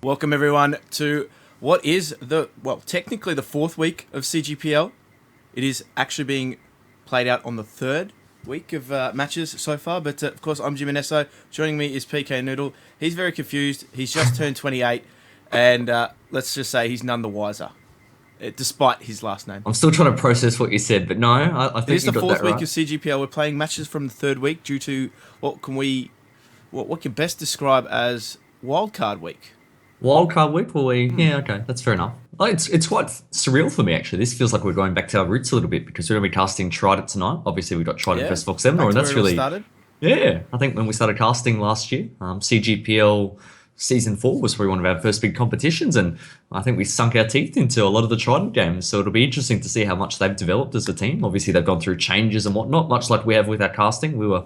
Welcome everyone to what is technically the fourth week of CGPL. It is actually being played out on the third week of matches so far, but of course I'm Jim Inesso. Joining me is PK Noodle. He's very confused. He's just turned 28, and let's just say he's none the wiser, despite his last name. I'm still trying to process what you said, but no, I think it is you the got fourth that week right. of CGPL. We're playing matches from the third week due to what can best describe as wildcard week. Wildcard week, will we? Yeah, okay, that's fair enough. It's quite surreal for me, actually. This feels like we're going back to our roots a little bit because we're going to be casting Trident tonight. Obviously, we've got Trident versus Vox Eminor, and that's really... started. Yeah, I think when we started casting last year, CGPL Season 4 was probably one of our first big competitions, and I think we sunk our teeth into a lot of the Trident games, so it'll be interesting to see how much they've developed as a team. Obviously, they've gone through changes and whatnot, much like we have with our casting. We were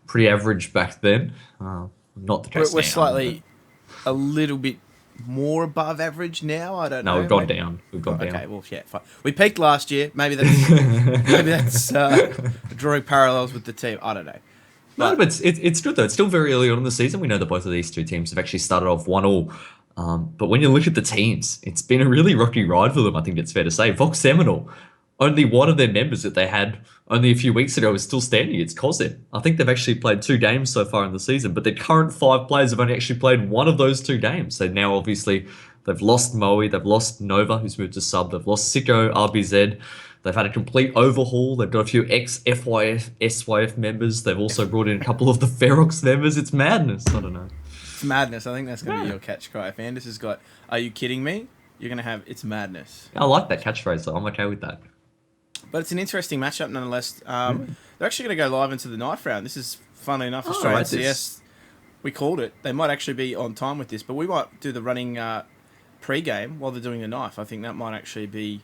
pretty average back then. Not the case We're now. slightly a little bit more above average now. I don't know. No, we've gone down. We've gone down. Okay, well, yeah, fine. We peaked last year. Maybe that's drawing parallels with the team. I don't know. No, but it's good though. It's still very early on in the season. We know that both of these two teams have actually started off 1-1. But when you look at the teams, it's been a really rocky ride for them, I think it's fair to say. Vox Eminor, only one of their members that they had only a few weeks ago is still standing. It's Cosem. I think they've actually played 2 games so far in the season, but their current 5 players have only actually played one of those 2 games. So now obviously they've lost Mwave, they've lost Nova, who's moved to sub, they've lost Sicko, RBZ. They've had a complete overhaul. They've got a few ex-FYF, SYF members. They've also brought in a couple of the Ferox members. It's madness. I don't know. It's madness. I think that's going to be your catch cry. If Anders has got, "Are you kidding me?" You're going to have, "It's madness." I like that catchphrase, so I'm okay with that. But it's an interesting matchup nonetheless. They're actually going to go live into the knife round. This is, funnily enough, Australian CS. We called it. They might actually be on time with this, but we might do the running pre-game while they're doing the knife. I think that might actually be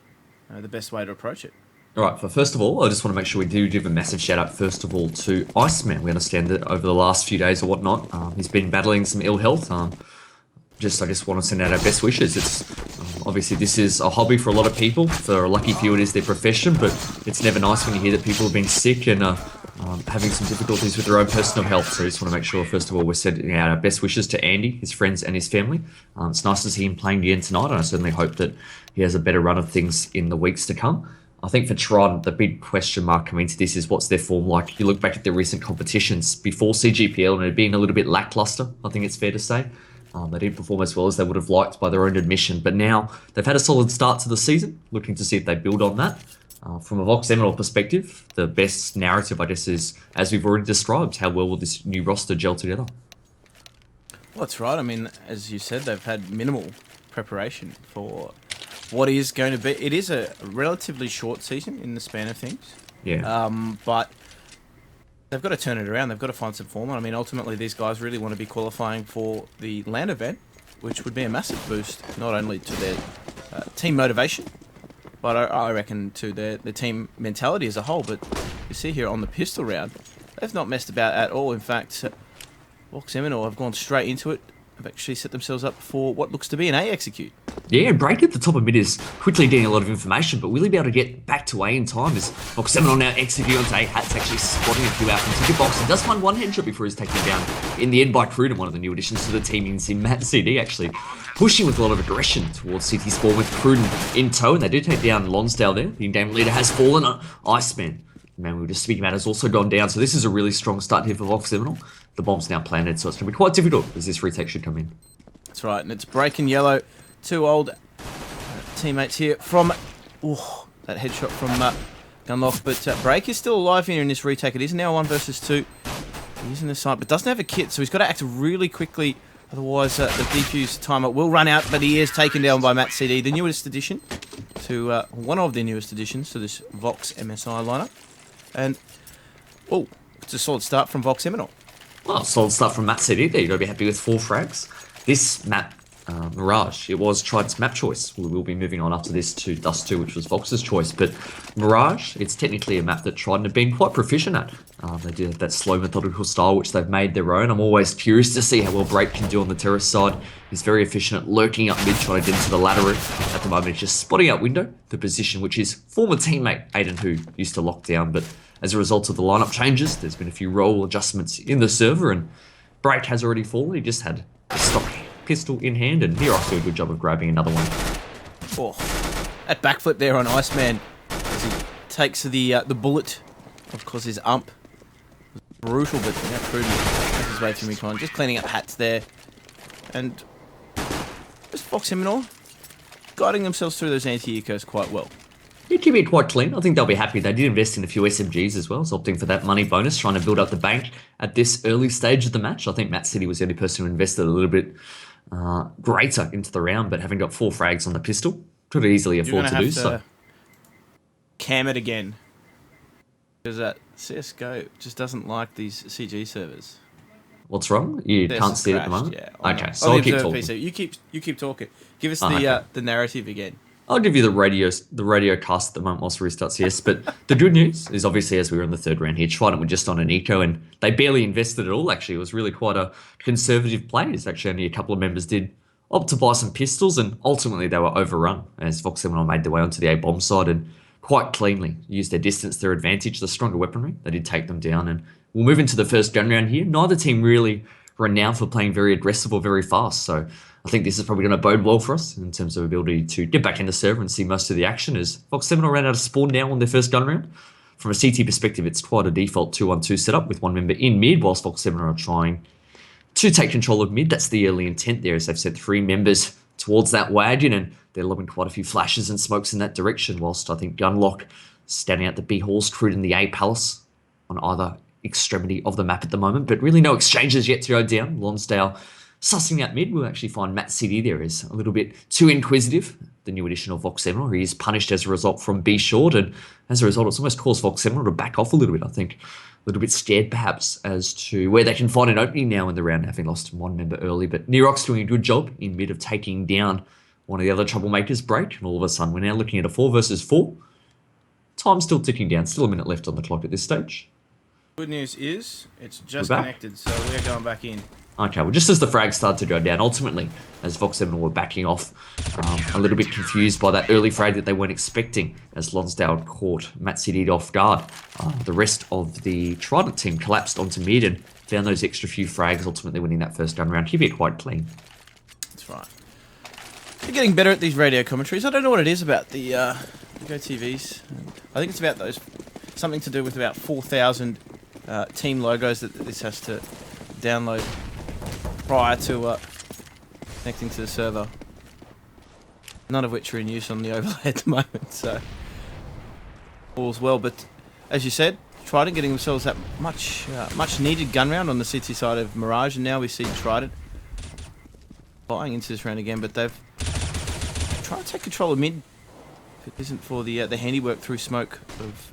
the best way to approach it. All right, first of all, I just want to make sure we do give a massive shout out, first of all, to Iceman. We understand that over the last few days or whatnot, he's been battling some ill health. I just want to send out our best wishes. It's obviously this is a hobby for a lot of people. For a lucky few, it is their profession, but it's never nice when you hear that people have been sick and having some difficulties with their own personal health. So I just want to make sure, first of all, we're sending out our best wishes to Andy, his friends, and his family. It's nice to see him playing again tonight, and I certainly hope that he has a better run of things in the weeks to come. I think for Trident, the big question mark coming into this is what's their form like. You look back at their recent competitions before CGPL and it had been a little bit lackluster, I think it's fair to say. They didn't perform as well as they would have liked by their own admission, but now they've had a solid start to the season, looking to see if they build on that. From a Vox Eminor perspective, the best narrative, I guess, is, as we've already described, how well will this new roster gel together? Well, that's right. I mean, as you said, they've had minimal preparation for what is going to be. It is a relatively short season in the span of things. Yeah. But they've got to turn it around. They've got to find some form. I mean, ultimately, these guys really want to be qualifying for the LAN event, which would be a massive boost, not only to their team motivation, but I reckon to their team mentality as a whole. But you see here on the pistol round, they've not messed about at all. In fact, Vox Eminor have gone straight into it. Have actually set themselves up for what looks to be an A execute. Yeah, Break at the top of mid is quickly getting a lot of information, but will he be able to get back to A in time? As Vox Eminor now execute onto A, Hat's actually spotting a few out from ticket box and does find one headshot before he's taken down in the end by Trident, one of the new additions to the team in Matt CD, actually pushing with a lot of aggression towards City Spawn with Trident in tow, and they do take down Lonsdale there. The in-game leader has fallen. Iceman, the man we were just speaking about, has also gone down, so this is a really strong start here for Vox Eminor. The bomb's now planted, so it's going to be quite difficult as this retake should come in. That's right, and it's Break and Yellow. 2 old teammates here from... that headshot from Gunlock, but Break is still alive here in this retake. It is now 1 versus 2. He's in the side, but doesn't have a kit, so he's got to act really quickly. Otherwise, the defuse timer will run out, but he is taken down by Matt CD, the newest addition to... one of the newest additions to this Vox MSI lineup. And, it's a solid start from Vox Eminor. Well, solid start from Matt CD there. You've got to be happy with 4 frags. This map, Mirage, it was Trident's map choice. We will be moving on after this to Dust 2, which was Vox's choice. But Mirage, it's technically a map that Trident have been quite proficient at. They do have that slow, methodical style, which they've made their own. I'm always curious to see how well Break can do on the terrace side. He's very efficient at lurking up mid, trying to get into the ladder. At the moment, he's just spotting out window, the position which his former teammate, Aiden, who used to lock down. But as a result of the lineup changes, there's been a few role adjustments in the server, and Break has already fallen. He just had a stock pistol in hand, and Nerox do a good job of grabbing another one. Oh, that backflip there on Iceman as he takes the bullet. Of course, his ump was brutal, but now Trident makes his way through Micon, just cleaning up hats there, and just Fox Eminor guiding themselves through those anti-ecos quite well. It can be quite clean. I think they'll be happy. They did invest in a few SMGs as well, so opting for that money bonus, trying to build up the bank at this early stage of the match. I think Matt City was the only person who invested a little bit greater into the round, but having got 4 frags on the pistol, could easily afford to do so. Cam it again, because CSGO just doesn't like these CG servers. What's wrong? You They're can't see it at the crashed, moment? Yeah, Okay, so I'll keep talking. PC. You keep talking. Give us Okay. the narrative again. I'll give you the radio cast at the moment whilst we restart CS. But the good news is obviously as we were in the third round here, Trident were just on an eco and they barely invested at all. Actually, it was really quite a conservative play. It's actually only a couple of members did opt to buy some pistols, and ultimately they were overrun as Fox Eminor made their way onto the A bomb side and quite cleanly used their distance, their advantage, the stronger weaponry. They did take them down, and we'll move into the first gun round here. Neither team really renowned for playing very aggressive or very fast, so I think this is probably going to bode well for us in terms of ability to get back in the server and see most of the action, as Fox Eminor ran out of spawn now on their first gun round. From a CT perspective, it's quite a default 2-1-2 setup with one member in mid, whilst Fox Eminor are trying to take control of mid. That's the early intent there, as they've sent 3 members towards that wagon, and they're lobbing quite a few flashes and smokes in that direction, whilst I think Gunlock standing out the B halls, Crude in the A palace on either extremity of the map at the moment, but really no exchanges yet to go down. Lonsdale sussing out mid. We'll actually find Matt City there is a little bit too inquisitive. The new addition of Fox Eminor, he is punished as a result from B short, and as a result it's almost caused Fox Eminor to back off a little bit. I think a little bit scared perhaps as to where they can find an opening now in the round, having lost one member early. But Nerox doing a good job in mid of taking down one of the other troublemakers, Break, and all of a sudden we're now looking at a 4 versus 4. Time still ticking down, still a minute left on the clock at this stage. Good news is it's just connected, so we're going back in. Okay, well, just as the frags started to go down, ultimately, as Fox Eminor were backing off, a little bit confused by that early frag that they weren't expecting, as Lonsdale caught Matt City off guard. The rest of the Trident team collapsed onto mid and found those extra few frags, ultimately winning that first gun round. Keeping it quite clean. That's right. They're getting better at these radio commentaries. I don't know what it is about the Go TVs. I think it's about those, something to do with about 4,000 team logos that this has to download prior to connecting to the server. None of which are in use on the overlay at the moment, so all's well. But as you said, Trident getting themselves that much needed gun round on the CT side of Mirage, and now we see Trident buying into this round again. But they've tried to take control of mid. If it isn't for the handiwork through smoke of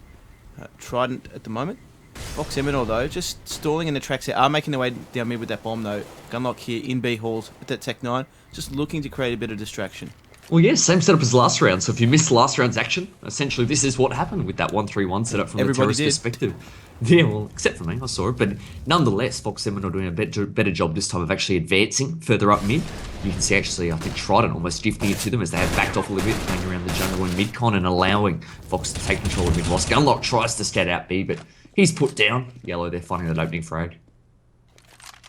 Trident at the moment. Fox Eminor though, just stalling in the tracks. They are making their way down mid with that bomb though. Gunlock here in B halls with that Tech 9, just looking to create a bit of distraction. Well, yeah, same setup as last round. So if you missed last round's action, essentially this is what happened with that 1-3-1 setup from the terrorist perspective. Yeah, well, except for me, I saw it. But nonetheless, Fox Eminor doing a better job this time of actually advancing further up mid. You can see actually, I think Trident almost gifting it to them as they have backed off a little bit, playing around the jungle in mid-con and allowing Fox to take control of mid. Whilst Gunlock tries to scat out B, but he's put down. Yellow, they're finding that opening frag.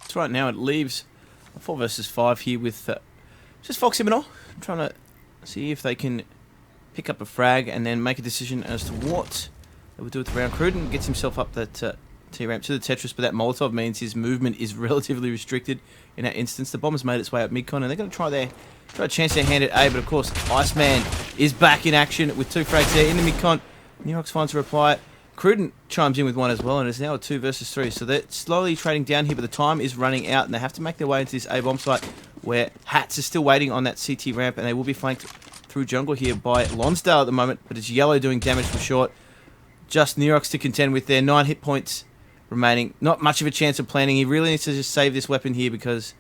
That's right, now it leaves a 4 versus 5 here with just Fox Eminor trying to see if they can pick up a frag and then make a decision as to what they would do with the round. Cruden gets himself up that T-ramp to the Tetris, but that Molotov means his movement is relatively restricted in that instance. The bomb has made its way up mid-con, and they're going to try a chance their hand at A, but of course, Iceman is back in action with 2 frags there in the mid-con. Nerox finds a reply. Cruden chimes in with 1 as well, and it's now a 2 versus 3. So they're slowly trading down here, but the time is running out, and they have to make their way into this A bomb site where Hats is still waiting on that CT ramp, and they will be flanked through jungle here by Lonsdale at the moment, but it's Yellow doing damage from short. Just Nerox to contend with their 9 hit points remaining. Not much of a chance of planning. He really needs to just save this weapon here because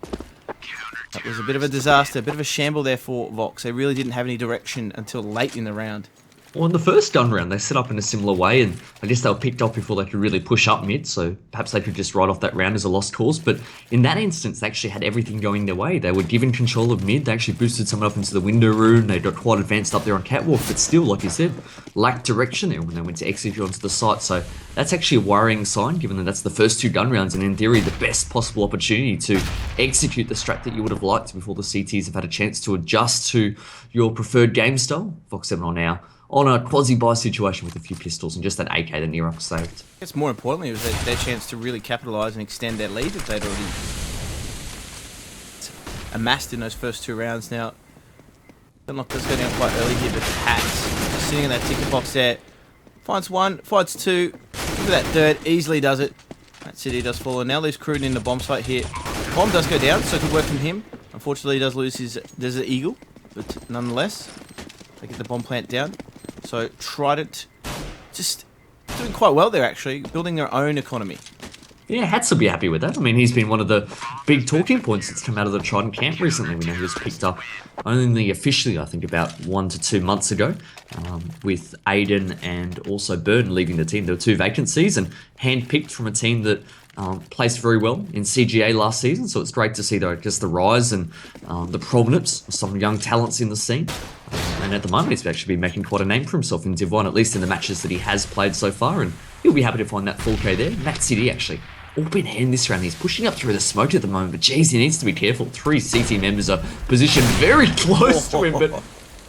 that was a bit of a disaster, a bit of a shamble there for Vox. They really didn't have any direction until late in the round. Well, in the first gun round, they set up in a similar way, and I guess they were picked off before they could really push up mid, so perhaps they could just write off that round as a lost cause. But in that instance, they actually had everything going their way. They were given control of mid, they actually boosted someone up into the window room, they got quite advanced up there on catwalk, but still, like you said, lacked direction there when they went to execute onto the site. So that's actually a worrying sign, given that that's the first 2 gun rounds, and in theory, the best possible opportunity to execute the strat that you would have liked before the CTs have had a chance to adjust to your preferred game style. Fox Eminor now on a quasi-buy situation with a few pistols and just that AK that Nerox saved. I guess more importantly, it was their chance to really capitalise and extend their lead that they'd already amassed in those first 2 rounds. Now, Gunlock does go down quite early here, but Hats just sitting in that ticket box there. Finds 1, finds 2, look at that third, easily does it. That city does fall, and now leaves Cruden in the bomb site here. Bomb does go down, so good work from him. Unfortunately, he does lose his Desert Eagle, but nonetheless, they get the bomb plant down. So Trident just doing quite well there, actually, building their own economy. Yeah, Hats will be happy with that. I mean, he's been one of the big talking points that's come out of the Trident camp recently. We know he was picked up only officially, I think, about 1 to 2 months ago, with Aiden and also Burn leaving the team. There were 2 vacancies and handpicked from a team that placed very well in CGA last season. So it's great to see, just the rise and the prominence of some young talents in the scene. And at the moment, he's actually been making quite a name for himself in Div 1, at least in the matches that he has played so far. And he'll be happy to find that 4K there. Matt City, actually, all been hand this round. He's pushing up through the smoke at the moment, but geez, he needs to be careful. 3 CT members are positioned very close to him, but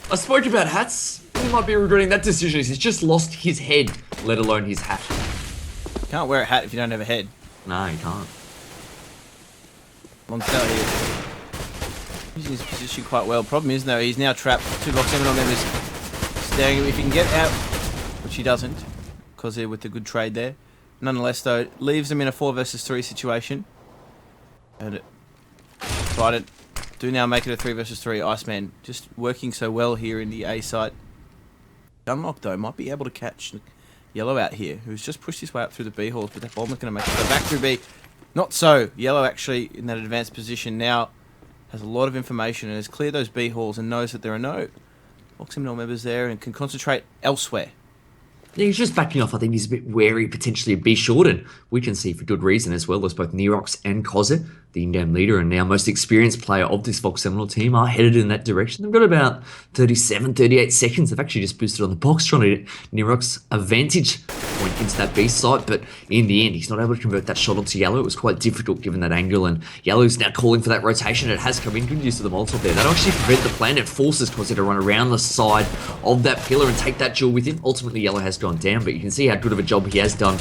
I spoke about Hats. He might be regretting that decision. He's just lost his head, let alone his hat. Can't wear a hat if you don't have a head. No, you can't. Lonsdale here. Using his position quite well. Problem is, though, he's now trapped. 2 Vox Eminor members staring at him. If he can get out, which he doesn't, because they're with the good trade there. Nonetheless, though, leaves them in a 4 versus 3 situation. And Trident do now make it a 3 versus 3. Iceman just working so well here in the A site. Gunlock, though, might be able to catch Yellow out here, who's just pushed his way up through the B halls, but that bomb is going to make it go back through B. Not so. Yellow actually in that advanced position now has a lot of information and has cleared those B halls and knows that there are no Vox Eminor members there and can concentrate elsewhere. Yeah, he's just backing off. I think he's a bit wary potentially of B short, and we can see for good reason as well as both Nerox and Koze, the in-game leader and now most experienced player of this Vox Eminor team, are headed in that direction. They've got about 37, 38 seconds. They've actually just boosted on the box, trying to get Nerox a vantage point into that B site, but in the end, he's not able to convert that shot onto Yellow. It was quite difficult given that angle, and Yellow's now calling for that rotation. It has come in. Good use of the Molotov there. That'll actually prevent the plan. It forces Koze to run around the side of that pillar and take that duel with him. Ultimately, Yellow has gone down, but you can see how good of a job he has done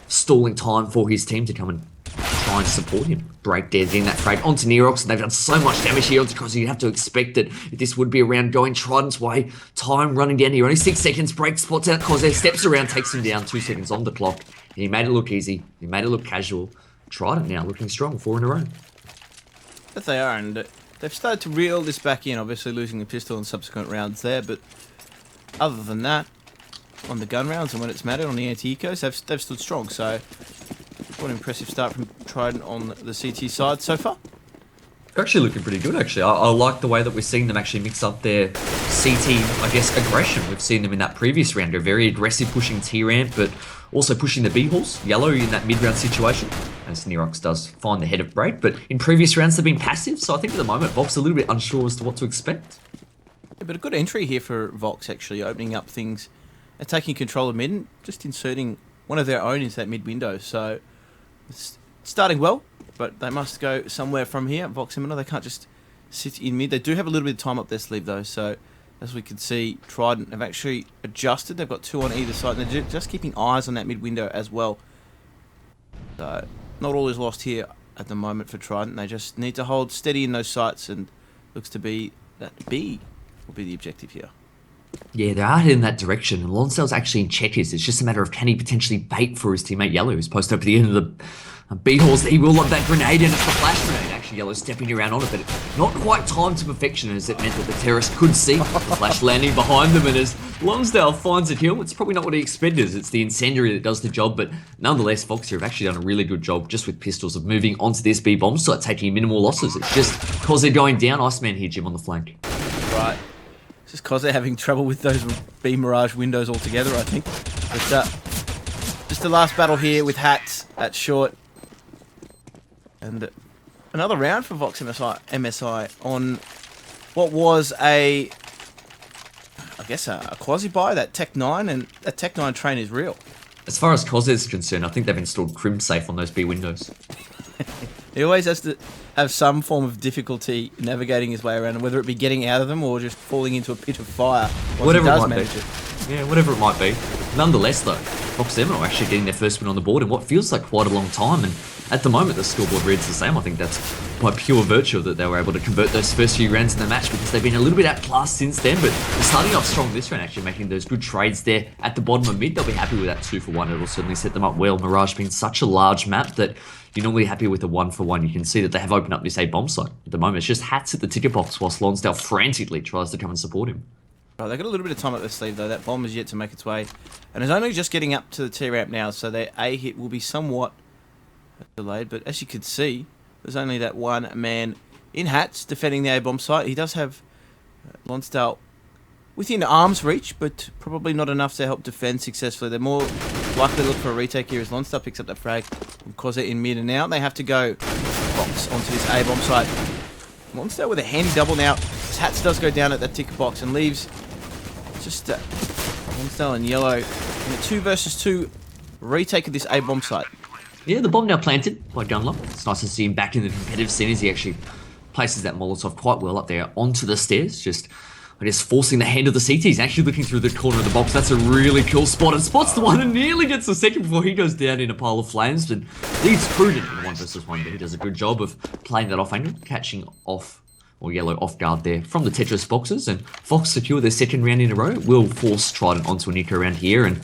stalling time for his team to come and try and support him. Break dead in that frag onto Nerox, and they've done so much damage here onto Koze. You have to expect that this would be a round going Trident's way. Time running down here. Only 6 seconds. Break spots out Koze, steps around, takes him down. 2 seconds on the clock. And he made it look easy. He made it look casual. Trident now looking strong. 4 in a row. But they are, and they've started to reel this back in, obviously losing the pistol in subsequent rounds there, but other than that, on the gun rounds and when it's mattered on the anti-ecos, they've stood strong. So, what an impressive start from Trident on the CT side so far. They're actually looking pretty good, actually. I like the way that we're seeing them actually mix up their CT, I guess, aggression. We've seen them in that previous round. They're very aggressive pushing T-ramp, but also pushing the B-halls. Yellow in that mid-round situation, as Nerox does find the head of break. But in previous rounds, they've been passive, so I think at the moment, Vox are a little bit unsure as to what to expect. Yeah, but a good entry here for Vox, actually, opening up things and taking control of mid and just inserting one of their own into that mid window. So it's starting well, but they must go somewhere from here. Vox Eminor, they can't just sit in mid. They do have a little bit of time up their sleeve though, so as we can see, Trident have actually adjusted. They've got 2 on either side, and they're just keeping eyes on that mid window as well. So not all is lost here at the moment for Trident. They just need to hold steady in those sights, and looks to be that B will be the objective here. Yeah, they are heading in that direction, and Lonsdale's actually in checkers. It's just a matter of can he potentially bait for his teammate Yellow, who's posted up at the end of the B-halls. He will lob that grenade in. It's the flash grenade. Actually, Yellow's stepping around on it, but not quite timed to perfection, as it meant that the terrorist could see the flash landing behind them. And as Lonsdale finds it here, it's probably not what he expected. It's the incendiary that does the job, but nonetheless, Fox here have actually done a really good job just with pistols of moving onto this B bomb site, taking minimal losses. It's just because they're going down. Iceman here, Jim, on the flank. Right. It's just because they're having trouble with those B Mirage windows altogether, I think. But just the last battle here with Hats at short. And another round for Vox MSI on what was I guess a quasi-buy, that Tech 9, and that Tech 9 train is real. As far as Cos is concerned, I think they've installed Crim Safe on those B windows. He always has to have some form of difficulty navigating his way around, whether it be getting out of them or just falling into a pit of fire. Whatever it might be. Yeah, whatever it might be. Nonetheless, though, Vox Eminor actually getting their first win on the board in what feels like quite a long time, and at the moment the scoreboard reads the same. I think that's by pure virtue that they were able to convert those first few rounds in the match, because they've been a little bit outclassed since then, but they're starting off strong this round, actually making those good trades there at the bottom of mid. They'll be happy with that 2-for-1. It'll certainly set them up well. Mirage being such a large map that you're normally happy with a 1-for-1. You can see that they have opened up this A bomb site at the moment. It's just Hats at the ticket box whilst Lonsdale frantically tries to come and support him. Right, they've got a little bit of time up their sleeve, though. That bomb is yet to make its way, and is only just getting up to the T-ramp now, so their A hit will be somewhat delayed. But as you can see, there's only that one man in Hats defending the A bomb site. He does have Lonsdale within arm's reach, but probably not enough to help defend successfully. They're more likely to look for a retake here as Lonsdale picks up that frag. Because they're in mid, and now they have to go box onto this A bomb site. Lonsdale with a handy double now. Hats does go down at that ticket box and leaves just Lonsdale and Yellow in a 2 versus 2 retake of this A bomb site. Yeah, the bomb now planted by Gunlock. It's nice to see him back in the competitive scene as he actually places that Molotov quite well up there onto the stairs. Just, I guess, forcing the hand of the CT. He's actually looking through the corner of the box. That's a really cool spot. And spots the one and nearly gets the second before he goes down in a pile of flames. And leaves Trident in 1 versus 1. But he does a good job of playing that off angle, catching off, or Yellow off guard there from the Tetris boxes. And Fox secure their second round in a row. Will force Trident onto an eco round here. And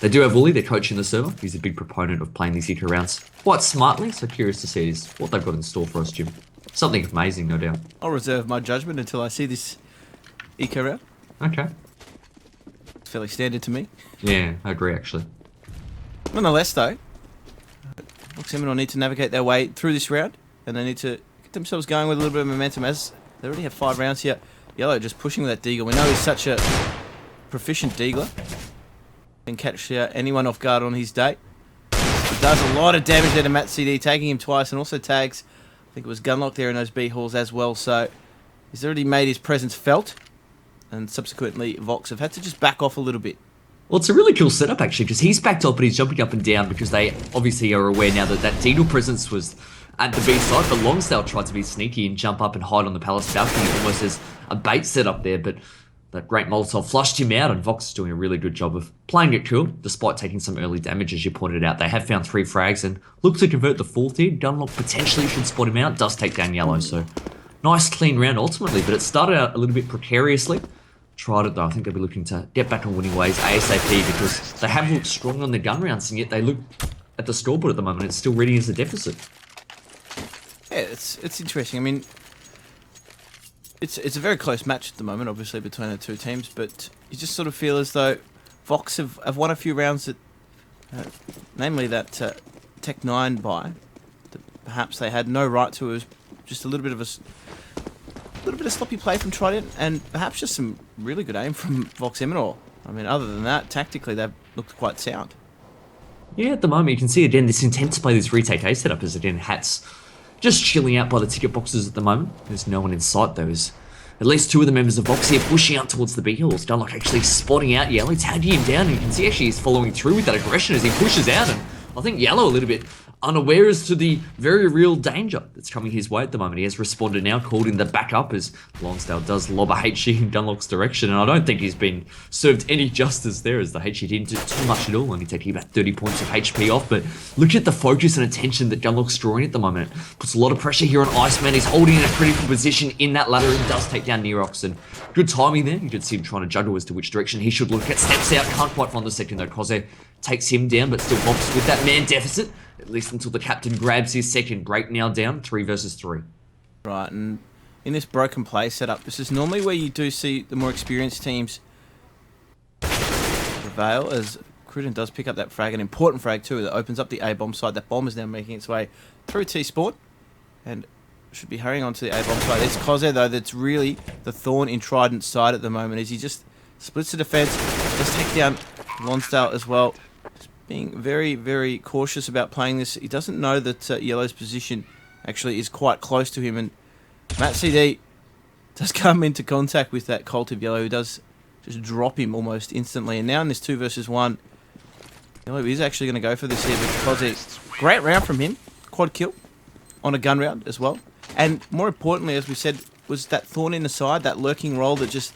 they do have Wooly, their coach in the server. He's a big proponent of playing these eco rounds quite smartly. So curious to see what they've got in store for us, Jim. Something amazing, no doubt. I'll reserve my judgment until I see this eco round. Okay. It's fairly standard to me. Yeah, I agree, actually. Nonetheless, though, Vox Eminor need to navigate their way through this round, and they need to get themselves going with a little bit of momentum, as they already have 5 rounds here. Yellow just pushing with that deagle. We know he's such a proficient deagler. Can catch anyone off guard on his day. He does a lot of damage there to Matt CD, tagging him twice, and also tags, I think it was Gunlock there in those B halls as well. So he's already made his presence felt, and subsequently Vox have had to just back off a little bit. Well, it's a really cool setup, actually, because he's backed up and he's jumping up and down because they obviously are aware now that that Deedle presence was at the B side, but Lonsdale tried to be sneaky and jump up and hide on the Palace balcony almost as a bait setup there, but that great Molotov flushed him out, and Vox is doing a really good job of playing it cool, despite taking some early damage, as you pointed out. They have found 3 frags and look to convert the 4th here. Gunlock potentially should spot him out, does take down Yellow, so nice clean round ultimately, but it started out a little bit precariously. Trident, though, I think they'll be looking to get back on winning ways ASAP, because they have looked strong on the gun rounds, and yet they look at the scoreboard at the moment. It's still reading as a deficit. Yeah, it's interesting. I mean, it's a very close match at the moment, obviously, between the two teams, but you just sort of feel as though Vox have won a few rounds that, namely that Tech 9 buy, that perhaps they had no right to. It was just a little bit of sloppy play from Trident, and perhaps just some really good aim from Vox Eminor. I mean, other than that, tactically, they've looked quite sound. Yeah, at the moment, you can see, again, this intent to play this retake A setup is, again, Hats just chilling out by the ticket boxes at the moment. There's no one in sight, though. There's at least 2 of the members of Vox here pushing out towards the B hills. Dunlock actually spotting out Yellow, tagging him down, and you can see actually he's following through with that aggression as he pushes out, and I think Yellow a little bit unaware as to the very real danger that's coming his way at the moment. He has responded now, called in the backup as Lonsdale does lob a HE in Dunlock's direction, and I don't think he's been served any justice there, as the HE didn't do too much at all, only taking about 30 points of HP off. But look at the focus and attention that Dunlock's drawing at the moment. It puts a lot of pressure here on Iceman. He's holding in a critical position in that ladder and does take down Nerox, and good timing there. You could see him trying to juggle as to which direction he should look at. Steps out, can't quite find the second though. Koze takes him down, but still Vox with that man deficit, at least until the captain grabs his second. Break now down, 3 versus 3. Right, and in this broken play setup, this is normally where you do see the more experienced teams prevail, as Cruden does pick up that frag, an important frag too, that opens up the A-bomb side. That bomb is now making its way through T-Sport, and should be hurrying on to the A-bomb side. It's Koze, though, that's really the thorn in Trident's side at the moment, as he just splits the defense, does take down Lonsdale as well. Just being very, very cautious about playing this. He doesn't know that Yellow's position actually is quite close to him, and Matt CD does come into contact with that Colt of Yellow, who does just drop him almost instantly. And now in this 2 versus 1, Yellow is actually going to go for this here, because great round from him, quad kill on a gun round as well. And more importantly, as we said, was that thorn in the side, that lurking roll that just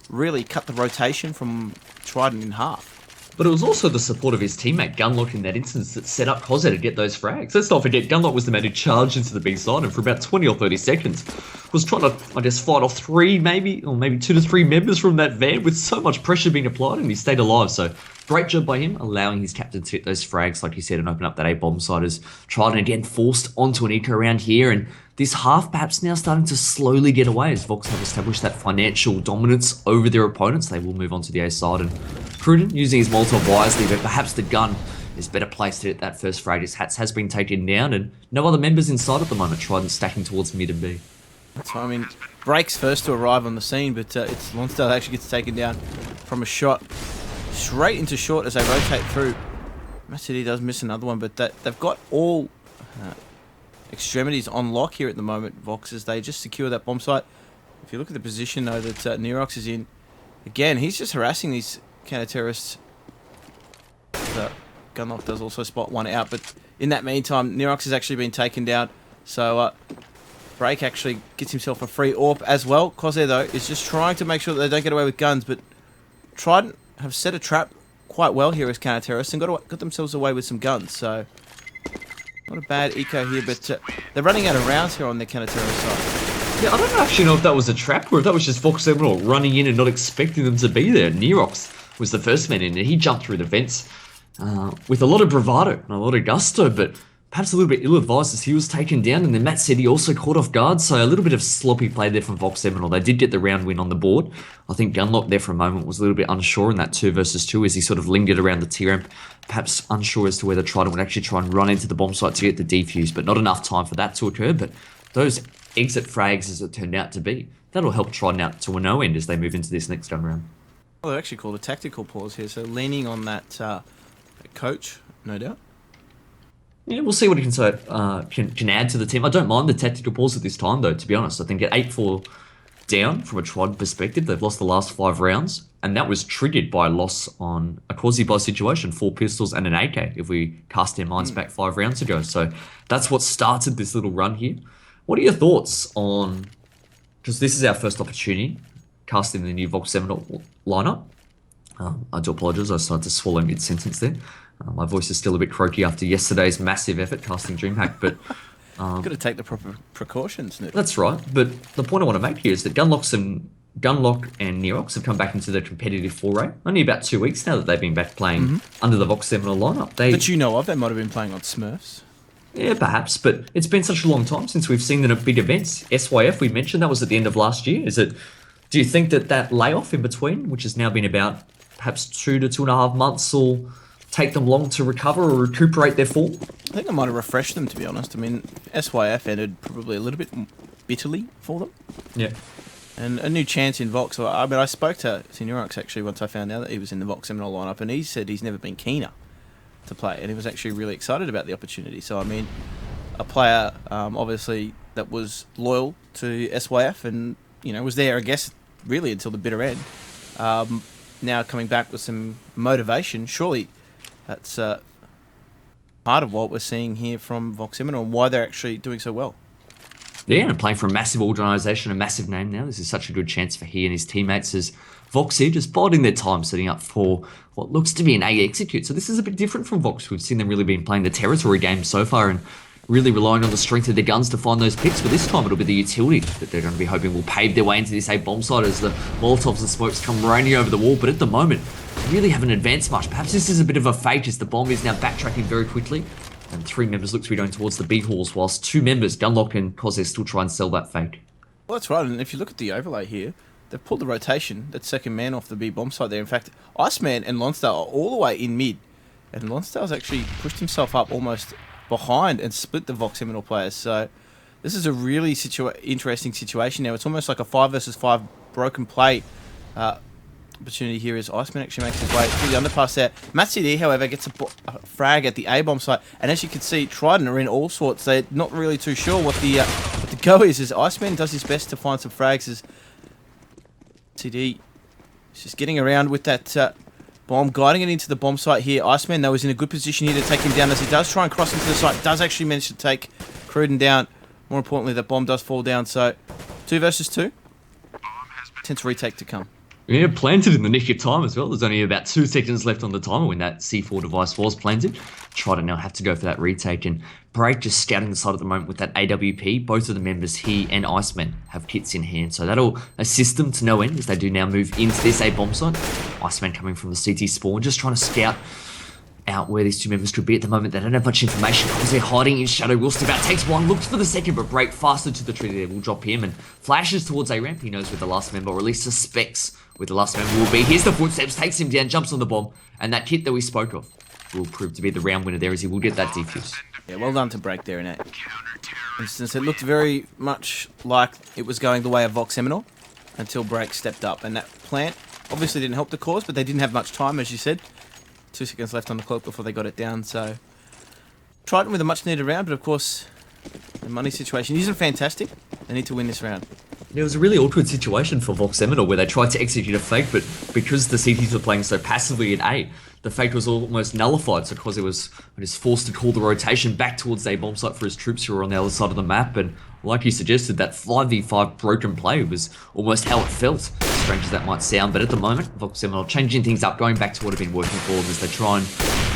really cut the rotation from Trident in half. But it was also the support of his teammate Gunlock in that instance that set up Koze to get those frags. Let's not forget, Gunlock was the man who charged into the B side and for about 20 or 30 seconds was trying to, I guess, fight off 2 to 3 members from that van with so much pressure being applied, and he stayed alive. So great job by him, allowing his captain to hit those frags, like you said, and open up that A-bomb side as Trident again forced onto an eco round here. And this half perhaps now starting to slowly get away as Vox have established that financial dominance over their opponents. They will move on to the A side, and Prudent using his Molotov wisely, but perhaps the gun is better placed to hit that first frag. His hats has been taken down, and no other members inside at the moment. Trident stacking towards mid and B. That's why, I mean, Break's first to arrive on the scene, but it's Lonsdale that actually gets taken down from a shot straight into short as they rotate through. Matt City does miss another one, but they've got all extremities on lock here at the moment, Vox, as they just secure that bomb site. If you look at the position, though, that Nerox is in, again, he's just harassing these counter-terrorists. Gunlock does also spot one out, but in that meantime, Nerox has actually been taken down, so Break actually gets himself a free AWP as well. Koze, though, is just trying to make sure that they don't get away with guns, but Trident have set a trap quite well here as counter-terrorists and got themselves away with some guns, so not a bad eco here, but they're running out of rounds here on their counter-terrorist side. Yeah, I don't actually know if that was a trap or if that was just Vox Eminor running in and not expecting them to be there. Nerox was the first man in there. He jumped through the vents with a lot of bravado and a lot of gusto, but perhaps a little bit ill-advised as he was taken down, and then Matt City also caught off guard, so a little bit of sloppy play there from Vox Eminor. They did get the round win on the board. I think Gunlock there for a moment was a little bit unsure in that 2 versus 2 as he sort of lingered around the T-ramp, perhaps unsure as to whether Trident would actually try and run into the bomb site to get the defuse, but not enough time for that to occur. But those exit frags, as it turned out to be, that'll help Trident out to a no end as they move into this next gun round. Well, they're actually called a tactical pause here, so leaning on that coach, no doubt. Yeah, we'll see what he can add to the team. I don't mind the tactical pause at this time, though, to be honest. I think at 8-4 down from a Trident perspective, they've lost the last 5 rounds, and that was triggered by a loss on a quasi-buy situation, 4 pistols and an AK, if we cast our minds back 5 rounds ago. So that's what started this little run here. What are your thoughts on, because this is our first opportunity, casting the new Vox Eminor lineup. I do apologise, I started to swallow mid-sentence there. My voice is still a bit croaky after yesterday's massive effort casting DreamHack, but got to take the proper precautions, Nick. That's right, but the point I want to make here is that Gunlock and Nerox have come back into the competitive foray. Only about 2 weeks now that they've been back playing under the Vox Eminor lineup. That you know of, they might have been playing on Smurfs. Yeah, perhaps, but it's been such a long time since we've seen them at big events. SYF, we mentioned, that was at the end of last year. Do you think that layoff in between, which has now been about perhaps 2 to 2.5 months, will take them long to recover or recuperate their form? I think I might have refreshed them, to be honest. I mean, SYF ended probably a little bit bitterly for them. Yeah. And a new chance in Vox. I mean, I spoke to Nerox actually once I found out that he was in the Vox Eminor lineup, and he said he's never been keener to play, and he was actually really excited about the opportunity. So, I mean, a player, obviously, that was loyal to SYF and, you know, was there, I guess, really until the bitter end. Now coming back with some motivation, surely that's part of what we're seeing here from Vox Eminor and why they're actually doing so well. Yeah, and playing for a massive organisation, a massive name now. This is such a good chance for he and his teammates as Vox here just biding their time setting up for what looks to be an A execute. So this is a bit different from Vox. We've seen them really been playing the territory game so far and really relying on the strength of their guns to find those picks. But this time it'll be the utility that they're going to be hoping will pave their way into this A bomb site as the Molotovs and smokes come raining over the wall. But at the moment, they really haven't advanced much. Perhaps this is a bit of a fake as the bomb is now backtracking very quickly. And 3 members look to be going towards the B halls, whilst 2 members, Gunlock and Koze, still try and sell that fake. Well, that's right. And if you look at the overlay here, they've pulled the rotation, that second man off the B bomb site there. In fact, Iceman and Lonsdale are all the way in mid. And Lonsdale's actually pushed himself up almost behind and split the Vox Eminor players. So This is a really interesting situation now. It's almost like a 5 versus 5 broken play opportunity here as Iceman actually makes his way through the underpass there. Matt CD, however, gets a frag at the A-bomb site, and as you can see, Trident are in all sorts. They're not really too sure what the go is, as Iceman does his best to find some frags as CD is just getting around with that bomb, guiding it into the bomb site here. Iceman, though, is in a good position here to take him down as he does try and cross into the site. Does actually manage to take Cruden down. More importantly, the bomb does fall down, so 2 versus 2. Tense retake to come. Yeah, planted in the nick of time as well. There's only about 2 seconds left on the timer when that C4 device was planted. Try to now have to go for that retake, and Break just scouting the side at the moment with that AWP. Both of the members, he and Iceman, have kits in hand, so that'll assist them to no end as they do now move into this A bomb site. Iceman coming from the CT spawn, just trying to scout out where these two members could be at the moment. They don't have much information because they're hiding in shadow. Will step out, takes one, looks for the second, but Break faster to the tree there will drop him and flashes towards A ramp. He knows where the last member, or at least suspects where the last member will be. Here's the footsteps, takes him down, jumps on the bomb, and that kit that we spoke of will prove to be the round winner there as he will get that defuse. Yeah, well done to Break there in that instance. It looked very much like it was going the way of Vox Eminor until Break stepped up, and that plant obviously didn't help the cause, but they didn't have much time, as you said. 2 seconds left on the clock before they got it down, so Trident with a much needed round, but of course the money situation isn't fantastic. They need to win this round. It was a really awkward situation for Vox Eminor where they tried to execute a fake, but because the CTs were playing so passively in A, the fake was almost nullified, so Cosy was forced to call the rotation back towards the bomb site for his troops who were on the other side of the map, and like you suggested, that 5v5 broken play was almost how it felt, strange as that might sound, but at the moment, Vox Eminor changing things up, going back to what had been working for them as they try and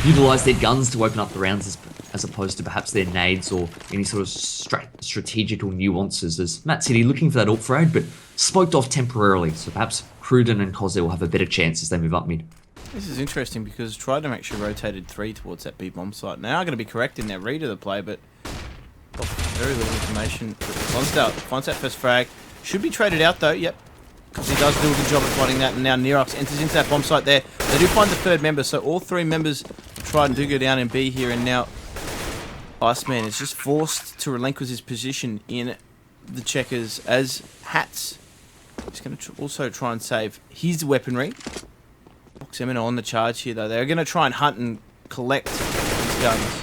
utilise their guns to open up the rounds as opposed to perhaps their nades or any sort of strategical nuances, as Matt City looking for that ult frag, but smoked off temporarily, so perhaps Cruden and Cosy will have a better chance as they move up mid. This is interesting because Trident actually rotated 3 towards that B bomb site. Now I'm going to be correct in their read of the play, but very little information. Finds that first frag. Should be traded out though, yep. Because he does do a good job of fighting that, and now Nerox enters into that bomb site there. They do find the third member, so all 3 members of Trident do go down in B here, and now Iceman is just forced to relinquish his position in the checkers as Hats is going to also try and save his weaponry. Vox Eminor on the charge here though. They're going to try and hunt and collect these guns.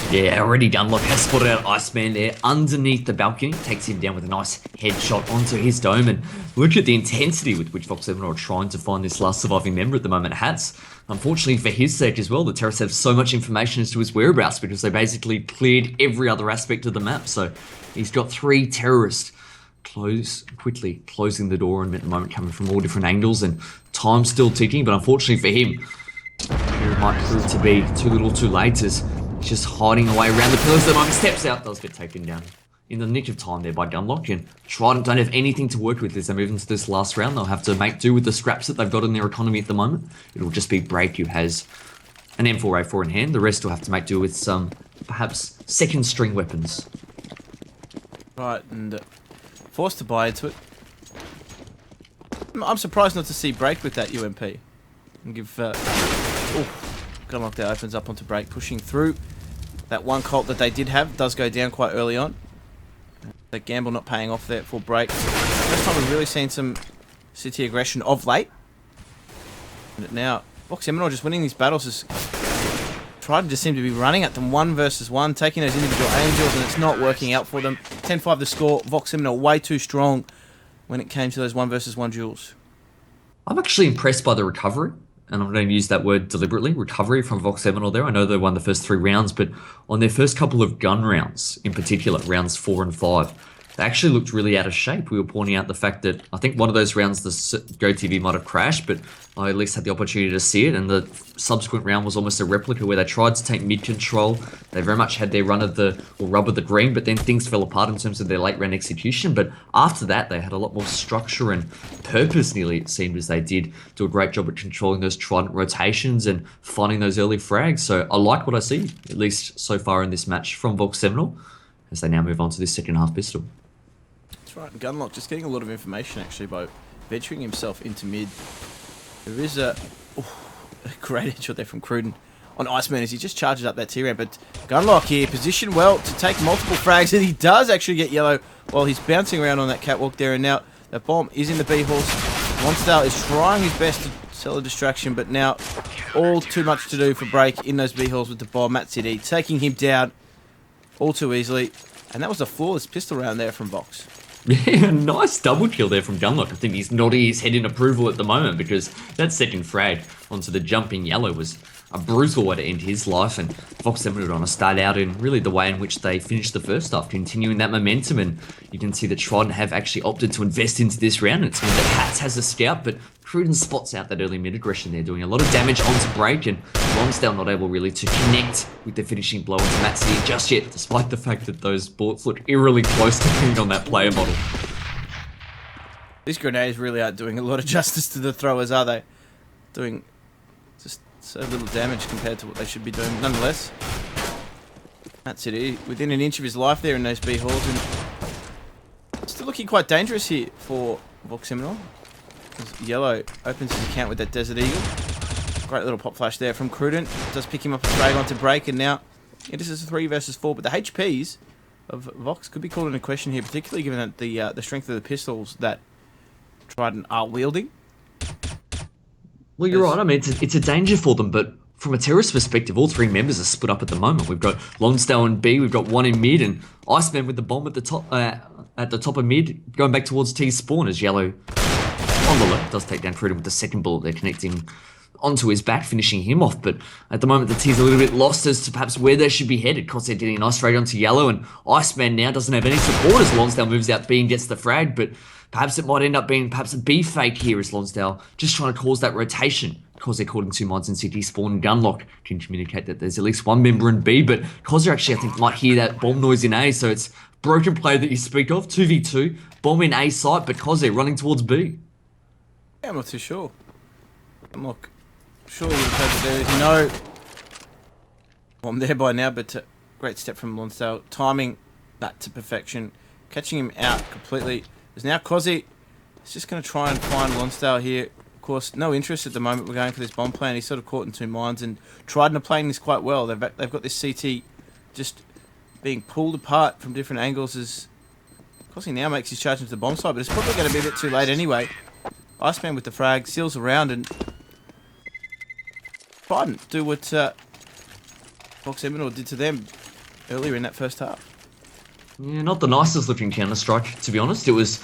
Yeah, already done. Look, has spotted out Iceman there underneath the balcony. Takes him down with a nice headshot onto his dome. And look at the intensity with which Vox Eminor are trying to find this last surviving member at the moment. Hats, unfortunately for his sake as well, the terrorists have so much information as to his whereabouts because they basically cleared every other aspect of the map. So he's got 3 terrorists quickly closing the door and at the moment coming from all different angles, and time's still ticking, but unfortunately for him, it might prove to be too little too late as he's just hiding away around the pillars. The moment steps out, does get taken down in the nick of time there by Gunlock, and Trident don't have anything to work with as they move into this last round. They'll have to make do with the scraps that they've got in their economy at the moment. It'll just be Break who has an M4A4 in hand. The rest will have to make do with some perhaps second string weapons. Right, and forced to buy into it. I'm surprised not to see Break with that UMP. And give Gunlock there opens up onto Break, pushing through. That one Colt that they did have does go down quite early on. The gamble not paying off there for Break. First time we've really seen some city aggression of late. And now, Vox Eminor just winning these battles is Trident just seem to be running at them 1 versus 1, taking those individual angels, and it's not working out for them. 10-5 the score. Vox Eminor way too strong when it came to those 1 versus 1 duels. I'm actually impressed by the recovery, and I'm going to use that word deliberately, recovery from Vox Eminor there. I know they won the first 3 rounds, but on their first couple of gun rounds, in particular, rounds 4 and 5, they actually looked really out of shape. We were pointing out the fact that I think one of those rounds the GoTV might have crashed, but I at least had the opportunity to see it, and the subsequent round was almost a replica where they tried to take mid control. They very much had their rub of the green, but then things fell apart in terms of their late round execution. But after that, they had a lot more structure and purpose, nearly it seemed, as they did do a great job at controlling those Trident rotations and finding those early frags. So I like what I see, at least so far in this match, from Vox Eminor, as they now move on to this second half pistol. That's right, Gunlock just getting a lot of information actually by venturing himself into mid. There is a great headshot there from Cruden on Iceman as he just charges up that T-ramp. But Gunlock here, positioned well to take multiple frags, and he does actually get yellow while he's bouncing around on that catwalk there. And now that bomb is in the B-Horse. Lonsdale is trying his best to sell a distraction, but now all too much to do for Break in those B-Halls with the bomb. Matt City taking him down all too easily. And that was a flawless pistol round there from Vox. Yeah, nice double kill there from Gunlock. I think he's nodding his head in approval at the moment because that second frag onto the jumping yellow was a brutal way to end his life, and Vox Eminor on a start out in really the way in which they finished the first half, continuing that momentum. And you can see that Trident have actually opted to invest into this round. It's meant that Hats has a scout, but Trident spots out that early mid aggression there, doing a lot of damage onto Break, and Lonsdale not able really to connect with the finishing blow onto Matt City just yet, despite the fact that those bullets look eerily close to being on that player model. These grenades really aren't doing a lot of justice to the throwers, are they? Doing just so little damage compared to what they should be doing. Nonetheless, that's it. Within an inch of his life there in those B halls, and still looking quite dangerous here for Vox Eminor. Yellow opens his account with that Desert Eagle. Great little pop flash there from Trident. Does pick him up a frag onto Break, and now this is a 3 versus 4. But the HPs of Vox could be called into question here, particularly given that the strength of the pistols that Trident are wielding. Well, you're right. I mean, it's a danger for them, but from a terrorist perspective, all 3 members are split up at the moment. We've got Lonsdale in B, we've got one in mid, and Iceman with the bomb at the top of mid, going back towards T's spawn as Yellow on the left does take down Trident with the second bullet. They're connecting onto his back, finishing him off. But at the moment, the T's a little bit lost as to perhaps where they should be headed, because they're getting a nice raid onto Yellow, and Iceman now doesn't have any support as Lonsdale moves out B and gets the frag, but perhaps it might end up being perhaps a B fake here as Lonsdale just trying to cause that rotation, because they're calling 2 mods in City Spawn and Gunlock can communicate that there's at least 1 member in B, but Kozer actually, I think, might hear that bomb noise in A, so it's broken play that you speak of, 2v2, bomb in A site, but Kozer running towards B. Yeah, I'm not too sure. I'm not sure that there is no bomb there by now, but great step from Lonsdale, timing that to perfection, catching him out completely. There's now Kozer. He's just going to try and find Lonsdale here. Of course, no interest at the moment. We're going for this bomb plan. He's sort of caught in 2 minds, and Trident are playing this quite well. They've got this CT just being pulled apart from different angles as Kozer now makes his charge into the bomb side, but it's probably going to be a bit too late anyway. Iceman with the frag, seals around, and Trident do what Vox Eminor did to them earlier in that first half. Yeah, not the nicest looking Counter-Strike, to be honest. It was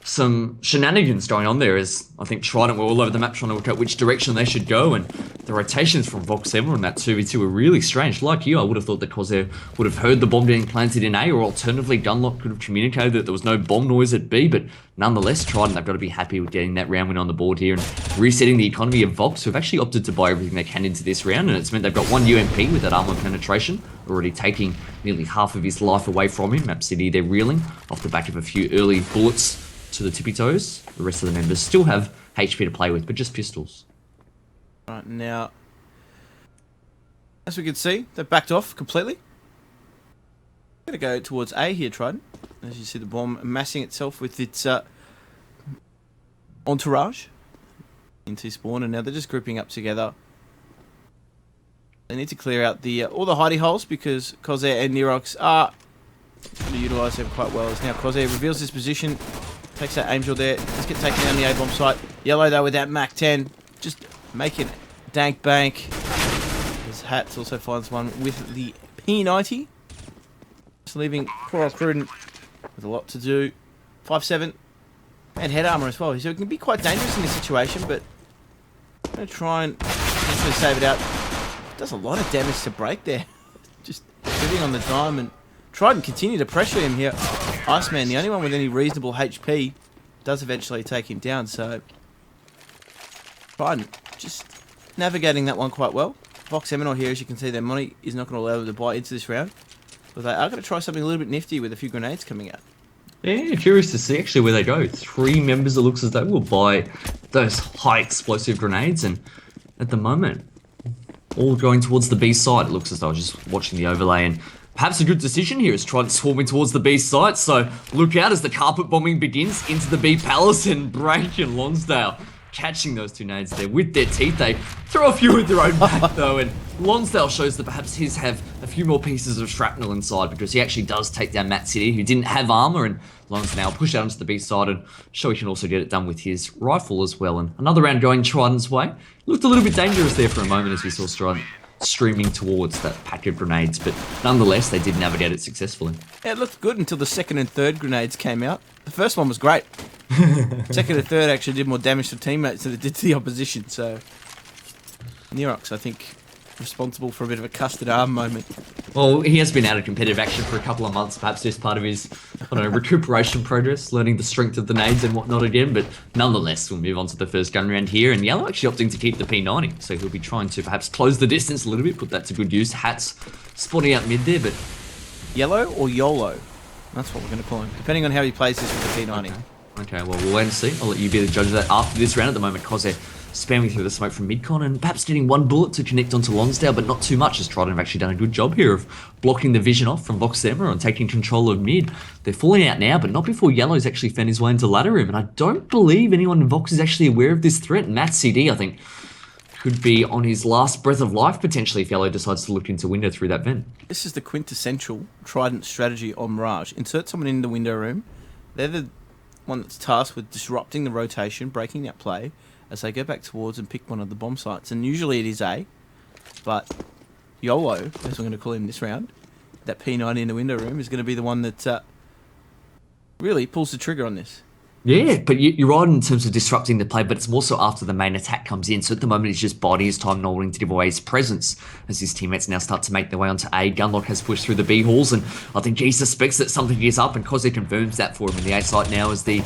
some shenanigans going on there as I think Trident were all over the map trying to work out which direction they should go, and the rotations from Vox Eminor in that 2v2 were really strange. Like you, I would have thought that Kozer would have heard the bomb being planted in A, or alternatively Gunlock could have communicated that there was no bomb noise at B, but nonetheless, Trident, they've got to be happy with getting that round win on the board here and resetting the economy of Vox, who have actually opted to buy everything they can into this round, and it's meant they've got 1 UMP with that armor penetration, already taking nearly half of his life away from him. Map City, they're reeling off the back of a few early bullets to the tippy toes. The rest of the members still have HP to play with, but just pistols. Right, now, as we can see, they've backed off completely. Going to go towards A here, Trident. As you see the bomb amassing itself with its entourage into spawn, and now they're just grouping up together. They need to clear out the all the hidey holes, because Kozer and Nerox are going to utilise them quite well. As now Kozer reveals his position, takes that aim shot there, let's get taken down the A-bomb site. Yellow though with that Mac 10, just making dank bank. His Hats also finds one with the P90. Just leaving poor old Trident with a lot to do. 5-7 and head armor as well, so it can be quite dangerous in this situation, but I'm going to try and potentially save it out. Does a lot of damage to Break there. Just sitting on the dime, and Trident continue to pressure him here. Iceman, the only one with any reasonable HP, does eventually take him down, so Trident just navigating that one quite well. Vox Eminor here, as you can see, their money is not going to allow them to buy into this round, but they are going to try something a little bit nifty with a few grenades coming out. Yeah, curious to see actually where they go. 3 members, it looks as though, will buy those high explosive grenades, and at the moment, all going towards the B side. It looks as though I was just watching the overlay, and perhaps a good decision here is trying to swarming towards the B site, so look out as the carpet bombing begins into the B palace, and Break and Lonsdale catching those two nades there with their teeth. They throw a few with their own back though, and Lonsdale shows that perhaps his have a few more pieces of shrapnel inside, because he actually does take down Matt City, who didn't have armor, and Lonsdale push out onto the B side and show he can also get it done with his rifle as well. And another round going Trident's way. Looked a little bit dangerous there for a moment as we saw Trident streaming towards that pack of grenades, but nonetheless they did navigate it successfully. Yeah, it looked good until the second and third grenades came out. The first one was great. Second and third actually did more damage to teammates than it did to the opposition, so Nerox, I think, responsible for a bit of a custard arm moment. Well, he has been out of competitive action for a couple of months, perhaps just part of his, I don't know, recuperation progress, learning the strength of the nades and whatnot again, but nonetheless, we'll move on to the first gun round here, and Yellow actually opting to keep the P90, so he'll be trying to perhaps close the distance a little bit, put that to good use. Hats spotting out mid there, but... Yellow or YOLO? That's what we're going to call him, depending on how he plays this with the P90. Okay, well, we'll wait and see. I'll let you be the judge of that after this round. At the moment, Cos they're spamming through the smoke from midcon and perhaps getting one bullet to connect onto Lonsdale, but not too much, as Trident have actually done a good job here of blocking the vision off from Vox Eminor and taking control of mid. They're falling out now, but not before Yellow's actually found his way into ladder room, and I don't believe anyone in Vox is actually aware of this threat. Matt CD, I think, could be on his last breath of life, potentially, if Yellow decides to look into window through that vent. This is the quintessential Trident strategy on Mirage. Insert someone in the window room. They're the one that's tasked with disrupting the rotation, breaking that play, as they go back towards and pick one of the bomb sites. And usually it is A, but YOLO, as we're going to call him this round, that P90 in the window room, is going to be the one that really pulls the trigger on this. Yeah, but you're right in terms of disrupting the play, but it's more so after the main attack comes in. So at the moment, he's just biding his time, not wanting to give away his presence as his teammates now start to make their way onto A. Gunlock has pushed through the B halls, and I think he suspects that something is up, and Cosy confirms that for him in the A site now as the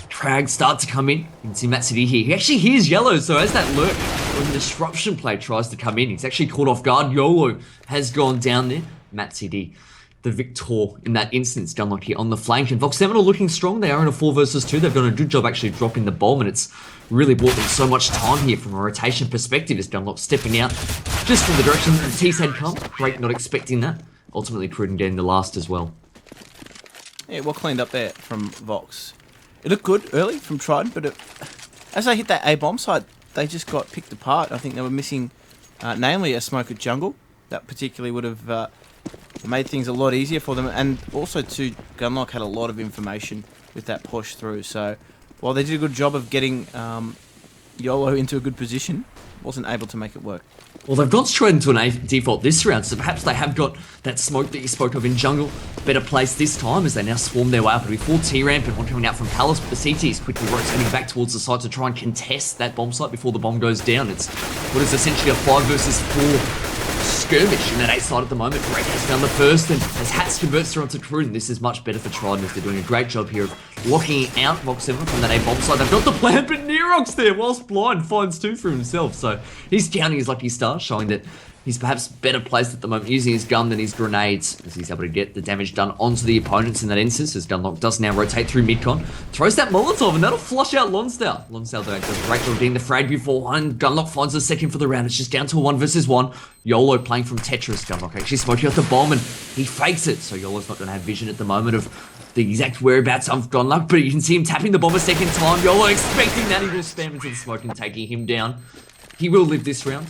Trags start to come in. You can see Matt City here. He actually hears Yellow, so as that lurk when the disruption play tries to come in, he's actually caught off guard. YOLO has gone down there. Matt City, the victor in that instance. Gunlock here on the flank, and Vox Eminor looking strong. They are in a 4 versus 2. They've done a good job actually dropping the bomb, and it's really bought them so much time here from a rotation perspective as Gunlock stepping out just from the direction that the T's had come. Great, not expecting that. Ultimately Prudent getting the last as well. Yeah, well cleaned up there from Vox. It looked good early from Trident, but as they hit that A bomb site, they just got picked apart. I think they were missing, namely a smoke at jungle. That particularly would have made things a lot easier for them, and also too, Gunlock had a lot of information with that push through, so while they did a good job of getting YOLO into a good position, wasn't able to make it work. Well, they've gone straight into an A default this round, so perhaps they have got that smoke that you spoke of in jungle better placed this time as they now swarm their way up. It'll be full T-ramp and one coming out from Palace, but the CT is quickly rotating back towards the site to try and contest that bomb site before the bomb goes down. It's what is essentially a 5 versus 4 skirmish in that A side at the moment. Break has found the first, and as Hats converts her onto Prudent, this is much better for Trident as they're doing a great job here of locking out Vox Eminor from that A bomb side. They've got the plan, but Nerox there, whilst blind, finds 2 for himself. So he's counting his lucky stars, showing that he's perhaps better placed at the moment using his gun than his grenades, as he's able to get the damage done onto the opponents in that instance, as Gunlock does now rotate through midcon. Throws that Molotov, and that'll flush out Lonsdale. Lonsdale does a great job getting the frag before, and Gunlock finds the second for the round. It's just down to a 1 versus 1. YOLO playing from Tetris. Gunlock actually smoking out the bomb, and he fakes it, so YOLO's not going to have vision at the moment of the exact whereabouts of Gunlock, but you can see him tapping the bomb a second time. YOLO expecting that, he will spam into the smoke and taking him down. He will live this round.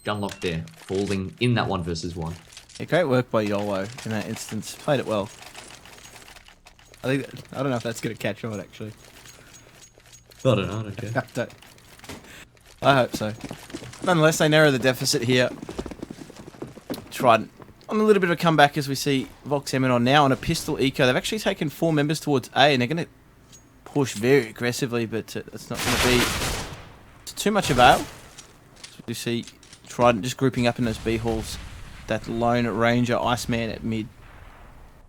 Gunlock there, falling in that 1 versus 1. Yeah, great work by YOLO in that instance. Played it well. I don't know if that's going to catch on, actually. I don't know, I don't care. I hope so. Nonetheless, they narrow the deficit here. Trident on a little bit of a comeback as we see Vox Eminor now on a pistol eco. They've actually taken 4 members towards A, and they're going to push very aggressively, but it's not going to be too much avail. So we see Trident just grouping up in those B halls. That lone ranger Iceman at mid.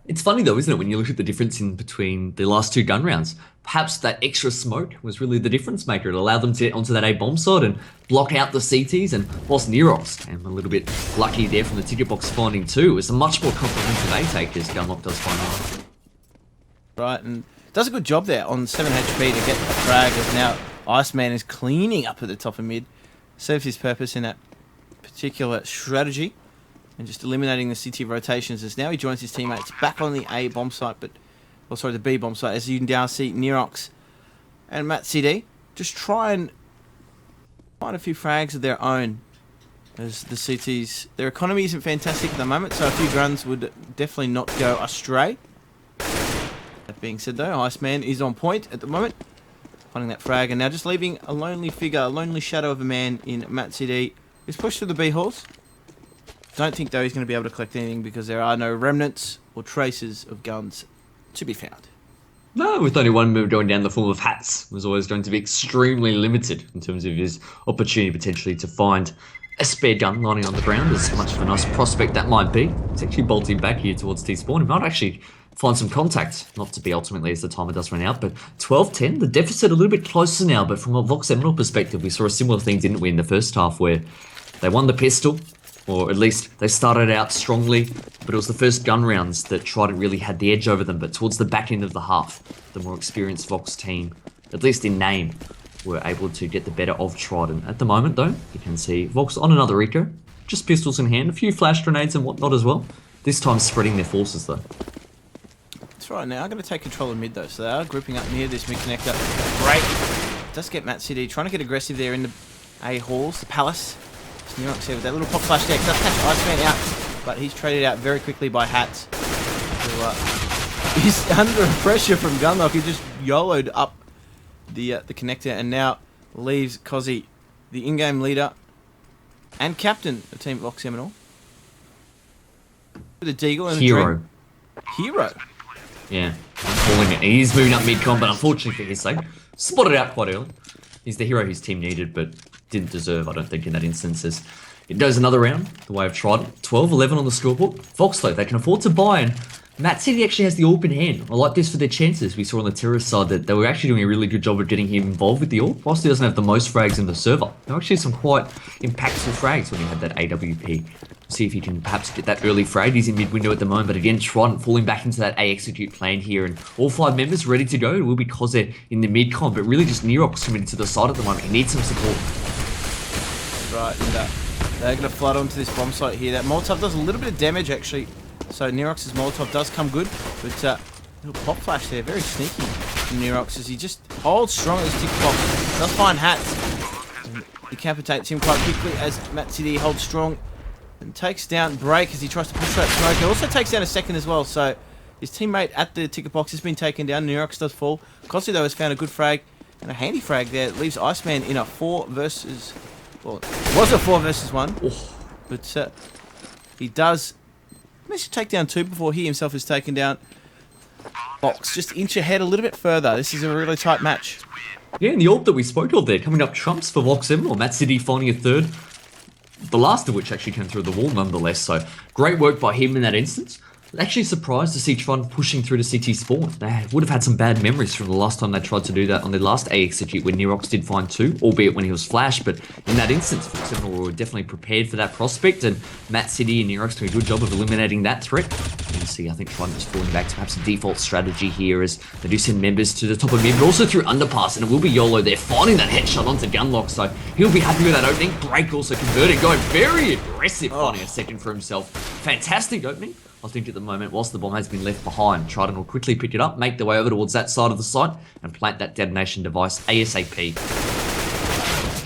It's funny though, isn't it, when you look at the difference in between the last 2 gun rounds? Perhaps that extra smoke was really the difference maker. It allowed them to get onto that A bomb side and block out the CTs, and whilst Nerox came a little bit lucky there from the ticket box finding 2, it was a much more comprehensive A take as Gunlock does find out. Right, and does a good job there on 7 HP to get the frag, as now Iceman is cleaning up at the top of mid. Serves his purpose in that particular strategy, and just eliminating the CT rotations as now he joins his teammates back on the A bomb site, but the B bomb site, as you can now see Nerox and Matt CD just try and quite a few frags of their own. As the CTs, their economy isn't fantastic at the moment, so a few guns would definitely not go astray. That being said though, Iceman is on point at the moment, finding that frag, and now just leaving a lonely figure, a lonely shadow of a man in Matt CD, who's pushed through the B halls. Don't think though he's going to be able to collect anything because there are no remnants or traces of guns to be found. No, with only one move going down the form of hats, was always going to be extremely limited in terms of his opportunity potentially to find a spare gun lying on the ground, as much of a nice prospect that might be. It's actually bolting back here towards T-spawn. He might actually find some contact, not to be ultimately as the timer does run out, but 12-10, the deficit a little bit closer now, but from a Vox Eminor perspective, we saw a similar thing, didn't we, in the first half, where they won the pistol, or at least they started out strongly, but it was the first gun rounds that Trident really had the edge over them, but towards the back end of the half, the more experienced Vox team, at least in name, were able to get the better of Trident. At the moment, though, you can see Vox on another eco, just pistols in hand, a few flash grenades and whatnot as well. This time spreading their forces, though. That's right, now I'm going to take control of mid, though, so they are grouping up near this mid connector. Break does get Matt CD, trying to get aggressive there in the A halls, the palace. Nerox here with that little pop flash deck, does catch Iceman out, but he's traded out very quickly by Hats. So, he's under pressure from Gunlock, he just YOLO'd up the connector and now leaves Kozzy, the in-game leader and captain of Team Vox Eminor, with a deagle and Hero. a drink. Hero. Yeah, I'm calling it. He's moving up mid-com, but unfortunately for his sake, spotted out quite early. He's the hero his team needed, but didn't deserve, I don't think, in that instance. As it goes another round, the way of Trident. 12-11 on the scoreboard. Vox, though, they can afford to buy, and Matt City actually has the AWP in hand. I like this for their chances. We saw on the terrorist side that they were actually doing a really good job of getting him involved with the AWP, whilst he doesn't have the most frags in the server. There were actually some quite impactful frags when he had that AWP. See if he can perhaps get that early frag. He's in mid-window at the moment, but again, Trident falling back into that A execute plan here, and all 5 members ready to go. It will be Koze in the mid-com, but really just Nerox committed to the side at the moment. He needs some support. Right, and they're going to flood onto this bomb site here. That Molotov does a little bit of damage, actually. So Nerox's Molotov does come good, but little pop flash there, very sneaky from Nerox as he just holds strong at this tick box. Does find Hats. And decapitates him quite quickly as Matt City holds strong and takes down Break as he tries to push that smoke. He also takes down a second as well, so his teammate at the ticket box has been taken down. Nerox does fall. Kossi, though, has found a good frag and a handy frag there. It leaves Iceman in a 4 versus... Well, it was a 4 versus 1, but he does manage to take down 2 before he himself is taken down. Box just inch ahead a little bit further. This is a really tight match. Yeah, and the AWP that we spoke of there, coming up trumps for Vox Eminor. Matt City finding a third. The last of which actually came through the wall nonetheless, so great work by him in that instance. Actually surprised to see Trident pushing through to CT spawn. They would have had some bad memories from the last time they tried to do that on their last A execute when Nerox did find 2, albeit when he was flashed, but in that instance, Vox Eminor were definitely prepared for that prospect, and Matt City and Nerox doing a good job of eliminating that threat. You can see, I think Trident is falling back to perhaps a default strategy here as they do send members to the top of mid, but also through underpass, and it will be YOLO there, finding that headshot onto Gunlock, so he'll be happy with that opening. Break also converted, going very aggressive, finding a second for himself. Fantastic opening. I think at the moment, whilst the bomb has been left behind, Trident will quickly pick it up, make their way over towards that side of the site, and plant that detonation device ASAP.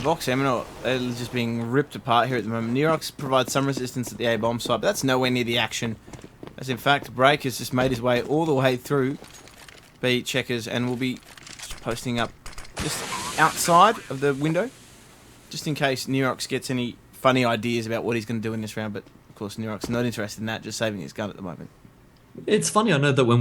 Vox Eminor is just being ripped apart here at the moment. Nerox provides some resistance at the A bomb site, but that's nowhere near the action. As in fact, Break has just made his way all the way through B checkers and will be posting up just outside of the window, just in case Nerox gets any funny ideas about what he's going to do in this round, but of course, Nerox not interested in that, just saving his gun at the moment. It's funny, I know that when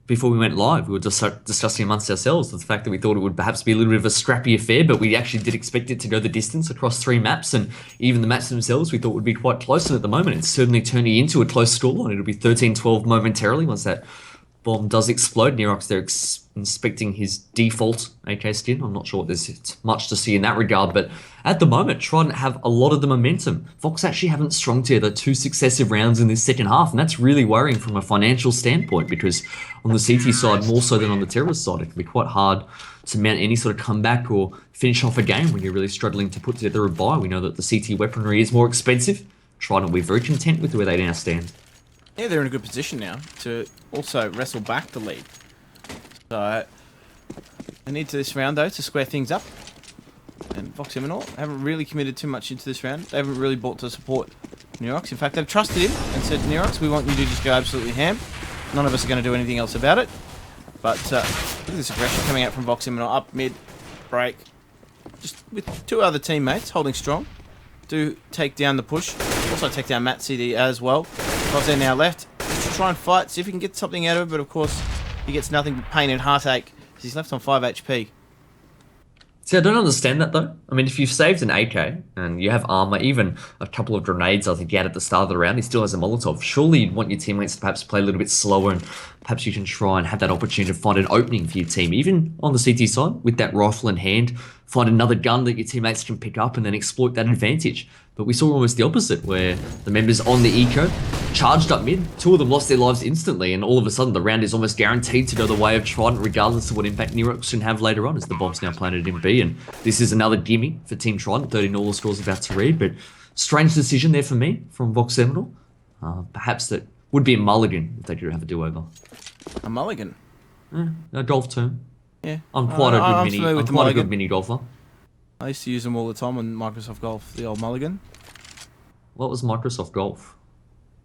before we went live, we were just discussing amongst ourselves the fact that we thought it would perhaps be a little bit of a scrappy affair, but we actually did expect it to go the distance across 3 maps, and even the maps themselves we thought would be quite close, and at the moment it's certainly turning into a close scoreline. It'll be 13-12 momentarily once that bomb does explode. Nerox there inspecting his default AK skin. I'm not sure there's much to see in that regard, but at the moment, Trident have a lot of the momentum. Vox actually haven't strung together 2 successive rounds in this second half, and that's really worrying from a financial standpoint, because on the CT side, more so than on the terrorist side, it can be quite hard to mount any sort of comeback or finish off a game when you're really struggling to put together a buy. We know that the CT weaponry is more expensive. Trident, we're very content with where they now stand. Yeah, they're in a good position now to also wrestle back the lead. So, they need to this round, though, to square things up. And Vox Eminor haven't really committed too much into this round. They haven't really bought to support Nerox. In fact, they've trusted him and said, Nerox, we want you to just go absolutely ham. None of us are going to do anything else about it. But look at this aggression coming out from Vox Eminor. Up mid, break. Just with two other teammates holding strong. Do take down the push. Also take down Matt CD as well. Roz now left. Just to try and fight, see if he can get something out of it. But of course, he gets nothing but pain and heartache. Because he's left on 5 HP. See, I don't understand that though. I mean, if you've saved an AK and you have armor, even a couple of grenades, I think you had at the start of the round, he still has a Molotov. Surely you'd want your teammates to perhaps play a little bit slower and perhaps you can try and have that opportunity to find an opening for your team. Even on the CT side, with that rifle in hand, find another gun that your teammates can pick up and then exploit that advantage. But we saw almost the opposite, where the members on the eco charged up mid. Two of them lost their lives instantly, and all of a sudden the round is almost guaranteed to go the way of Trident, regardless of what impact Nerox can have later on, as the bomb's now planted in B. And this is another gimme for Team Trident. 13 all the scores about to read, but strange decision there for me from Vox Eminor. Perhaps that would be a mulligan if they do have a do-over. A mulligan? A golf term. Yeah. I'm quite a good mini golfer. I used to use them all the time on Microsoft Golf, the old mulligan. What was Microsoft Golf?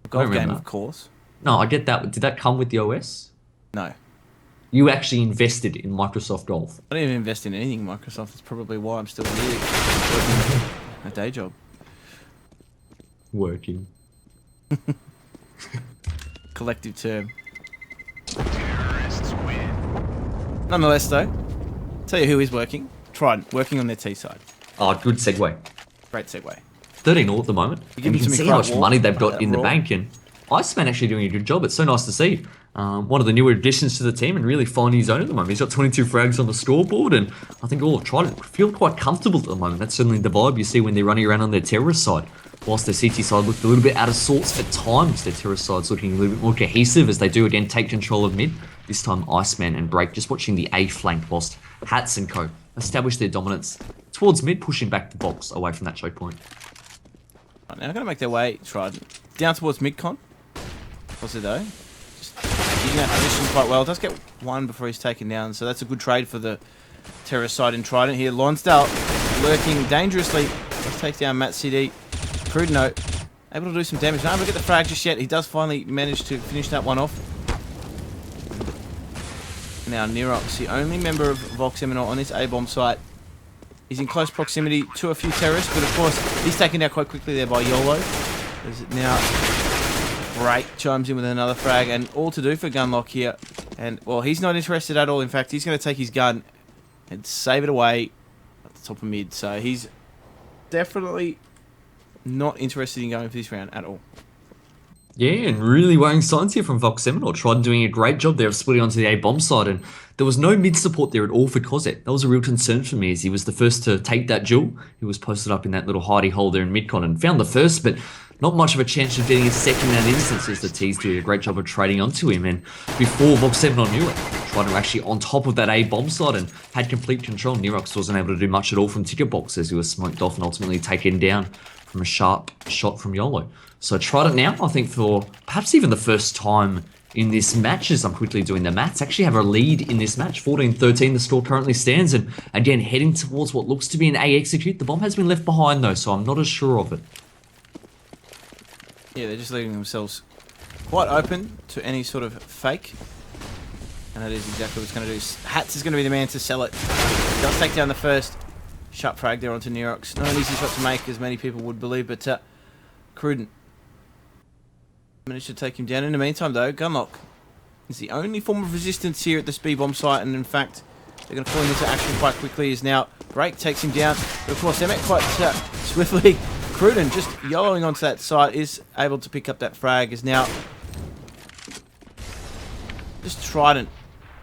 Golf game, of course. No, I get that. Did that come with the OS? No. You actually invested in Microsoft Golf. I didn't even invest in anything Microsoft. That's probably why I'm still here. Working a day job. Working. Collective term. Nonetheless, though, tell you who is working. Trident, working on their T side. Oh, good segue. Great segue. 13 all at the moment. And you can see how much money they've got in the raw. bank. And Iceman actually doing a good job. It's so nice to see. One of the newer additions to the team and really finding his own at the moment. He's got 22 frags on the scoreboard. And I think all of Trident feel quite comfortable at the moment. That's certainly the vibe you see when they're running around on their terrorist side. Whilst their CT side looked a little bit out of sorts at times, their terrorist side's looking a little bit more cohesive as they do again take control of mid. This time Iceman and Break just watching the A flank whilst Hats and Co establish their dominance towards mid, pushing back the box away from that choke point. Right, now they're going to make their way, Trident, down towards mid-con. What's it though? Just using that position quite well. Does get one before he's taken down, so that's a good trade for the terrorist side in Trident here. Lonsdale lurking dangerously. Let's take down Matt CD. Crudeno able to do some damage. Not able to get the frag just yet. He does finally manage to finish that one off. Now Nerox, the only member of Vox Eminor on this A-bomb site, is in close proximity to a few terrorists, but of course he's taken down quite quickly there by YOLO. As it now Break chimes in with another frag, and all to do for Gunlock here. And well, he's not interested at all. In fact, he's going to take his gun and save it away at the top of mid. So he's definitely not interested in going for this round at all. Yeah, and really worrying signs here from Vox Eminor. Trident doing a great job there of splitting onto the A-bomb side, and there was no mid-support there at all for Kozet. That was a real concern for me as he was the first to take that duel. He was posted up in that little hidey hole there in mid-con and found the first, but not much of a chance of getting a second in that instance as the T's doing a great job of trading onto him. And before Vox Eminor knew it, Trident were actually on top of that A-bomb side and had complete control. Nerox wasn't able to do much at all from ticket box as he was smoked off and ultimately taken down from a sharp shot from YOLO. So Trident now, I think for perhaps even the first time in this match, as I'm quickly doing the maths, actually have a lead in this match. 14-13 the score currently stands, and again heading towards what looks to be an A execute. The bomb has been left behind though, so I'm not as sure of it. Yeah, they're just leaving themselves quite open to any sort of fake. And that is exactly what it's going to do. Hats is going to be the man to sell it. He does take down the first. Sharp frag there onto Nerox. Not an easy shot to make, as many people would believe, but Cruden managed to take him down. In the meantime, though, Gunlock is the only form of resistance here at the speed bomb site, and in fact, they're going to call him into action quite quickly. As now Break takes him down, but of course, they met quite swiftly. Cruden just yellowing onto that site is able to pick up that frag. Is now just Trident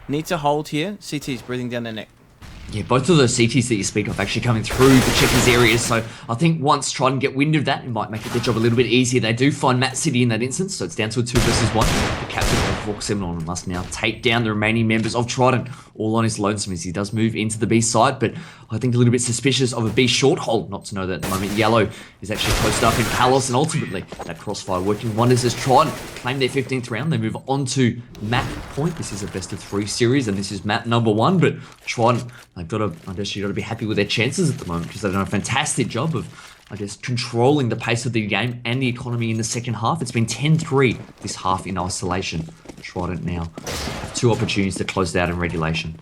need to hold here. CT's breathing down their neck. Yeah, both of those CTs that you speak of actually coming through the checkers areas, so I think once Trident get wind of that, it might make their job a little bit easier. They do find Matt City in that instance, so it's down to a 2 versus 1. The captain of Vox Eminor must now take down the remaining members of Trident, all on his lonesome as he does move into the B side, but I think, a little bit suspicious of a B short hold, not to know that at the moment Yellow is actually posted up in Palos, and ultimately that crossfire working wonders as Trident claim their 15th round. They move on to map point. This is a best of 3 series, and this is map number 1, but Trident, I guess you got to be happy with their chances at the moment, because they've done a fantastic job of, I guess, controlling the pace of the game and the economy in the second half. It's been 10-3 this half in isolation. Trident now have 2 opportunities to close it out in regulation.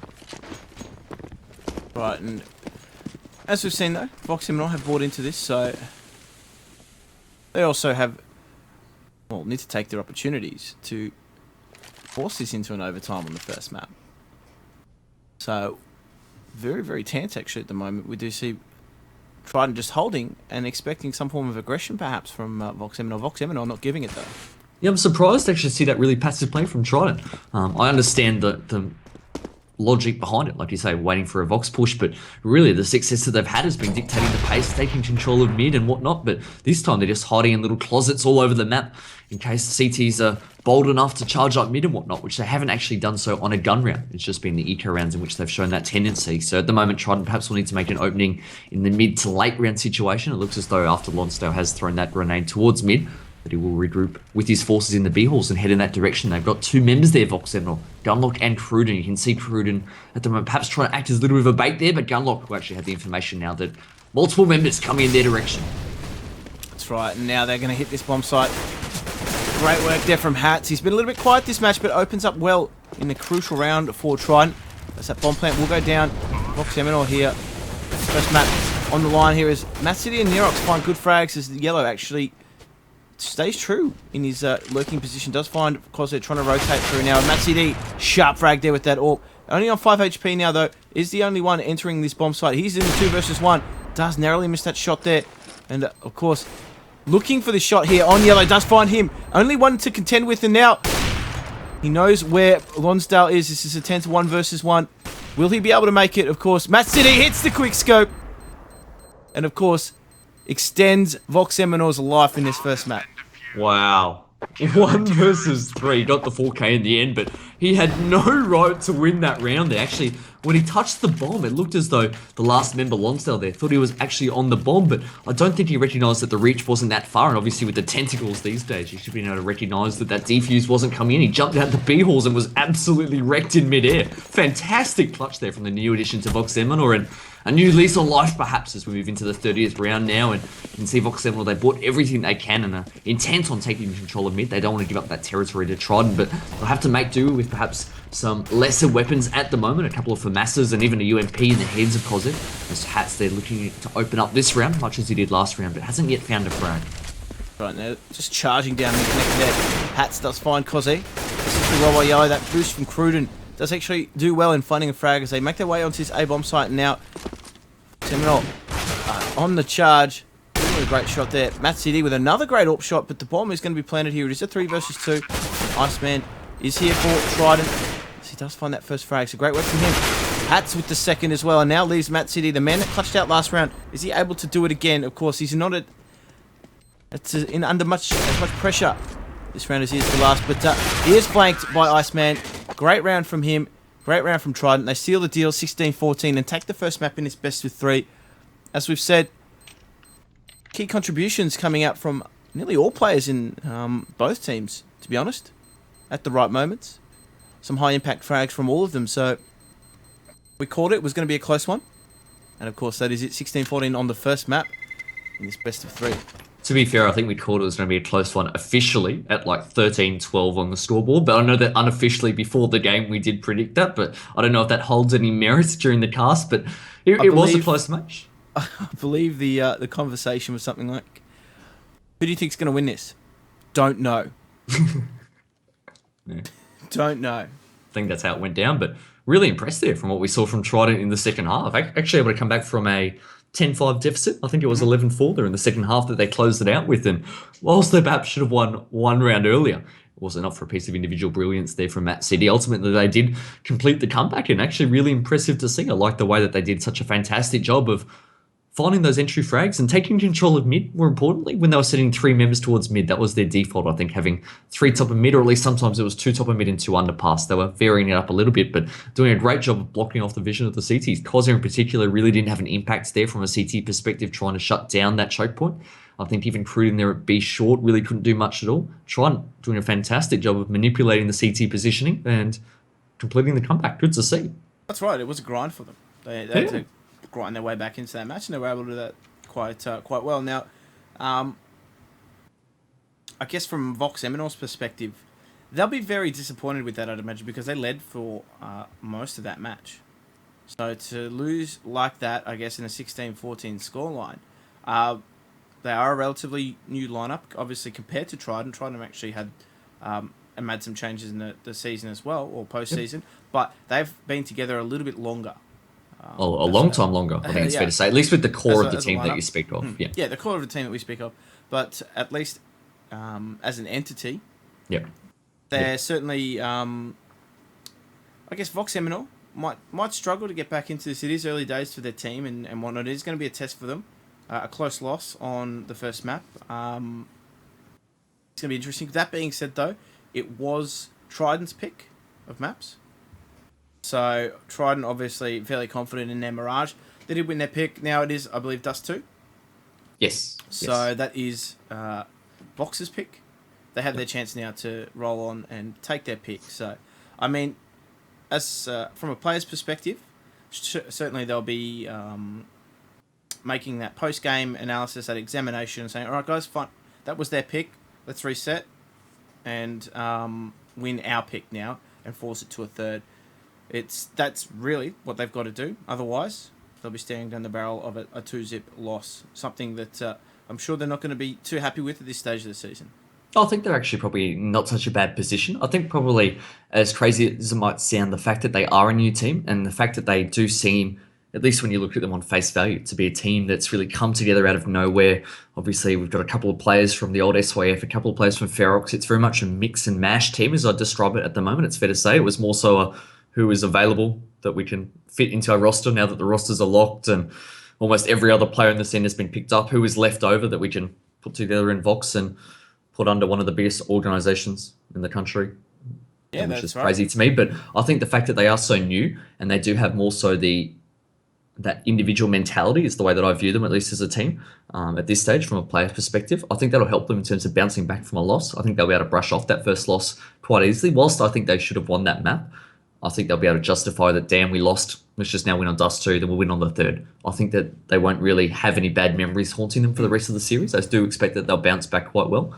Right, and as we've seen though, Vox Eminor have bought into this, so they also need to take their opportunities to force this into an overtime on the first map. So, very, very tense actually at the moment. We do see Trident just holding and expecting some form of aggression perhaps from Vox Eminor. Vox Eminor not giving it though. Yeah, I'm surprised to actually see that really passive play from Trident. I understand the logic behind it, like you say, waiting for a Vox push, but really the success that they've had has been dictating the pace, taking control of mid and whatnot, but this time they're just hiding in little closets all over the map in case CTs are bold enough to charge up mid and whatnot, which they haven't actually done so on a gun round. It's just been the eco rounds in which they've shown that tendency. So at the moment, Trident perhaps will need to make an opening in the mid to late round situation. It looks as though after Lonsdale has thrown that grenade towards mid, that he will regroup with his forces in the B halls and head in that direction. They've got 2 members there, Vox Eminor, Gunlock and Cruden. You can see Cruden at the moment perhaps trying to act as a little bit of a bait there, but Gunlock will actually have the information now that multiple members coming in their direction. That's right, and now they're going to hit this bomb site. Great work there from Hats. He's been a little bit quiet this match, but opens up well in the crucial round for Trident. As that bomb plant will go down. Vox Eminor here. First map on the line here is Matt City and Nerox find good frags as the Yellow actually stays true in his lurking position. Does find, of course, they're trying to rotate through now. Matt City, sharp frag there with that AWP. Only on 5 HP now, though. Is the only one entering this bomb site. He's in the 2 versus 1. Does narrowly miss that shot there. And, of course, looking for the shot here on Yellow. Does find him. Only one to contend with, and now he knows where Lonsdale is. This is a 10-1 versus 1. Will he be able to make it? Of course, Matt City hits the quick scope. And, of course, extends Vox Eminor's life in this first map. Wow. 1 versus 3. Got the 4K in the end, but he had no right to win that round there. Actually, when he touched the bomb, it looked as though the last member, Lonsdale there, thought he was actually on the bomb, but I don't think he recognised that the reach wasn't that far, and obviously with the tentacles these days, you should be able to recognise that that defuse wasn't coming in. He jumped out the B-halls and was absolutely wrecked in midair. Fantastic clutch there from the new addition to Vox Eminor, and a new lease on life perhaps as we move into the 30th round now, and you can see Vox Eminor, they bought everything they can and are intent on taking control of mid. They don't want to give up that territory to Trident, but they'll have to make do with perhaps some lesser weapons at the moment, a couple of FAMASs and even a UMP in the heads of Kozit. As Hats, they're looking to open up this round, much as he did last round, but hasn't yet found a frag. Right now, just charging down the connector there. Hats does find Kozit. This is the well by Yellow. That boost from Cruden does actually do well in finding a frag as they make their way onto this A-bomb site, and now Eminor on the charge. Really great shot there. Matt City with another great AWP shot, but the bomb is going to be planted here. It is a 3 versus 2. Iceman is here for Trident. He does find that first frag, so great work from him. Hats with the second as well, and now leaves Matt City, the man that clutched out last round. Is he able to do it again? Of course, he's not under as much pressure this round as he is the last, but he is flanked by Iceman. Great round from him. Great round from Trident. They seal the deal 16-14 and take the first map in its best of 3. As we've said, key contributions coming out from nearly all players in both teams, to be honest, at the right moments. Some high impact frags from all of them, so we called it was going to be a close one. And of course that is it, 16-14 on the first map in this best of 3. To be fair, I think we called it was going to be a close one officially at like 13-12 on the scoreboard, but I know that unofficially before the game we did predict that, but I don't know if that holds any merit during the cast, but it was a close match. I believe the conversation was something like, who do you think's going to win this? Don't know. Yeah. Don't know. I think that's how it went down, but really impressed there from what we saw from Trident in the second half. Actually able to come back from a 10-5 deficit. I think it was 11-4 there in the second half that they closed it out with, and whilst they perhaps should have won 1 round earlier, it was enough for a piece of individual brilliance there from Matt City. Ultimately, they did complete the comeback, and actually really impressive to see. I like the way that they did such a fantastic job of finding those entry frags and taking control of mid, more importantly, when they were sending 3 members towards mid. That was their default, I think, having 3 top of mid, or at least sometimes it was 2 top of mid and 2 underpass. They were varying it up a little bit, but doing a great job of blocking off the vision of the CTs. Kozia in particular really didn't have an impact there from a CT perspective, trying to shut down that choke point. I think even Crude in there at B short really couldn't do much at all. Trident doing a fantastic job of manipulating the CT positioning and completing the comeback. Good to see. That's right. It was a grind for them. They had to grind their way back into that match, and they were able to do that quite well. Now, I guess from Vox Eminor's perspective, they'll be very disappointed with that, I'd imagine, because they led for most of that match. So to lose like that, I guess, in a 16-14 scoreline, they are a relatively new lineup, obviously, compared to Trident. Trident actually had made some changes in the season as well, or post-season, but they've been together a little bit longer. A long time longer, I think it's fair to say, at least with the core of the team that you speak of. Yeah, the core of the team that we speak of. But at least as an entity, they're certainly, I guess, Vox Eminor might struggle to get back into this. It is early days for their team and whatnot. It is going to be a test for them. A close loss on the first map. It's going to be interesting. That being said, though, it was Trident's pick of maps. So Trident obviously fairly confident in their Mirage. They did win their pick. Now it is, I believe, Dust 2. Yes. So that is Vox's pick. They have their chance now to roll on and take their pick. So, I mean, as from a player's perspective, certainly they'll be making that post-game analysis, that examination, saying, all right, guys, fine. That was their pick. Let's reset and win our pick now and force it to a third. That's really what they've got to do. Otherwise, they'll be staring down the barrel of a 2-zip loss, something that I'm sure they're not going to be too happy with at this stage of the season. I think they're actually probably not such a bad position. I think probably, as crazy as it might sound, the fact that they are a new team and the fact that they do seem, at least when you look at them on face value, to be a team that's really come together out of nowhere. Obviously, we've got a couple of players from the old SYF, a couple of players from Ferox. It's very much a mix and mash team, as I describe it at the moment. It's fair to say it was more so a who is available that we can fit into our roster now that the rosters are locked and almost every other player in the scene has been picked up, who is left over that we can put together in Vox and put under one of the biggest organizations in the country. Yeah, which is crazy to me. But I think the fact that they are so new and they do have more so that individual mentality is the way that I view them, at least as a team, at this stage from a player's perspective. I think that'll help them in terms of bouncing back from a loss. I think they'll be able to brush off that first loss quite easily. Whilst I think they should have won that map, I think they'll be able to justify that, damn, we lost. Let's just now win on Dust 2, then we'll win on the third. I think that they won't really have any bad memories haunting them for the rest of the series. I do expect that they'll bounce back quite well.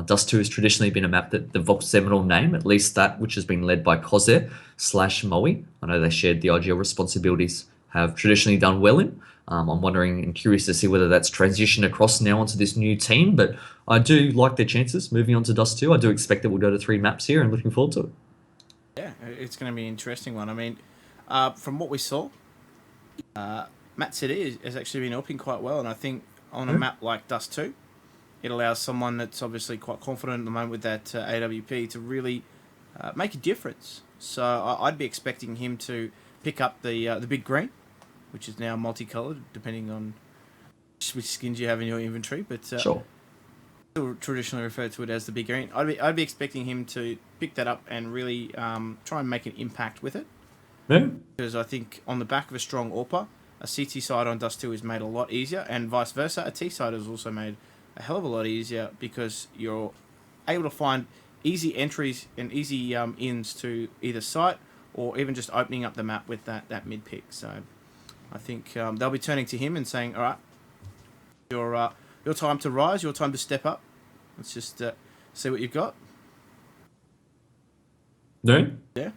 Dust 2 has traditionally been a map that the Vox Seminole name, at least that which has been led by Kozia / Mwave. I know they shared the IGL responsibilities, have traditionally done well in. I'm wondering and curious to see whether that's transitioned across now onto this new team, but I do like their chances moving on to Dust 2. I do expect that we'll go to 3 maps here and looking forward to it. Yeah, it's going to be an interesting one. I mean, from what we saw, Matt City has actually been helping quite well, and I think on a map like Dust 2, it allows someone that's obviously quite confident at the moment with that AWP to really make a difference. So I'd be expecting him to pick up the big green, which is now multicolored, depending on which skins you have in your inventory. But sure. Still traditionally referred to it as the big green. I'd be expecting him to pick that up and really try and make an impact with it. Yeah. Because I think on the back of a strong AWPer, a CT side on Dust 2 is made a lot easier, and vice versa, a T side is also made a hell of a lot easier because you're able to find easy entries and easy ins to either site or even just opening up the map with that mid pick. So I think they'll be turning to him and saying, all right, your time to rise, your time to step up. Let's just see what you've got. No? Yeah.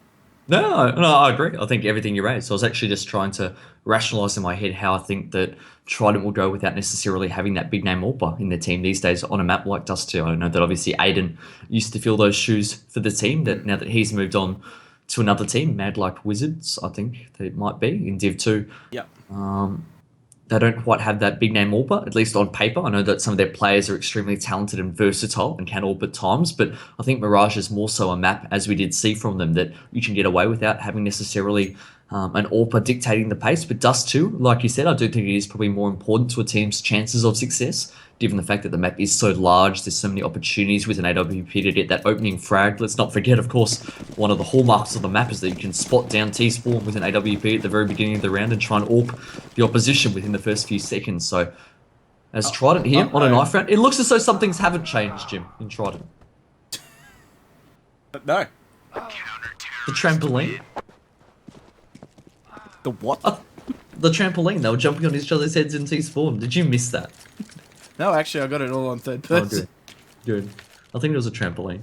No, I agree. I think everything you raised. So I was actually just trying to rationalise in my head how I think that Trident will go without necessarily having that big name AWPer in their team these days on a map like Dust 2. I know that obviously Aiden used to fill those shoes for the team. That now that he's moved on to another team, Mad Like Wizards, I think they might be in Div 2. Yep. They don't quite have that big name AWPer, at least on paper. I know that some of their players are extremely talented and versatile and can AWP at times, but I think Mirage is more so a map, as we did see from them, that you can get away without having necessarily and AWP dictating the pace, but Dust 2, like you said, I do think it is probably more important to a team's chances of success, given the fact that the map is so large, there's so many opportunities with an AWP to get that opening frag. Let's not forget, of course, one of the hallmarks of the map is that you can spot down T-spawn with an AWP at the very beginning of the round and try and AWP the opposition within the first few seconds. So, as Trident here on a knife round, it looks as though some things haven't changed, Jim, in Trident. No. The trampoline. The what? The trampoline, they were jumping on each other's heads in T-spawn. Did you miss that? No, actually, I got it all on third person. Good. I think it was a trampoline.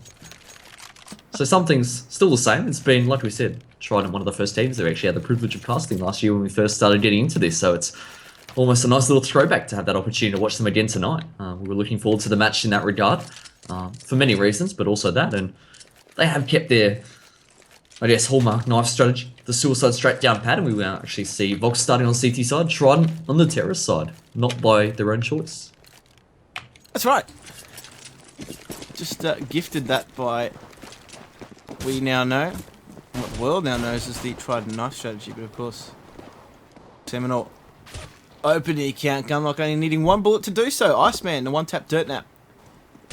So something's still the same. It's been, like we said, Trident, one of the first teams that actually had the privilege of casting last year when we first started getting into this. So it's almost a nice little throwback to have that opportunity to watch them again tonight. We were looking forward to the match in that regard, for many reasons, but also that. And they have kept their, I guess, hallmark knife strategy, the suicide straight down pad, and we will actually see Vox starting on CT side, Trident on the terrorist side, not by their own choice. That's right. Just gifted that by, we now know, what the world now knows as the Trident knife strategy, but of course, Eminor open the account, Gunlock only needing one bullet to do so. Iceman, the one-tap dirt nap.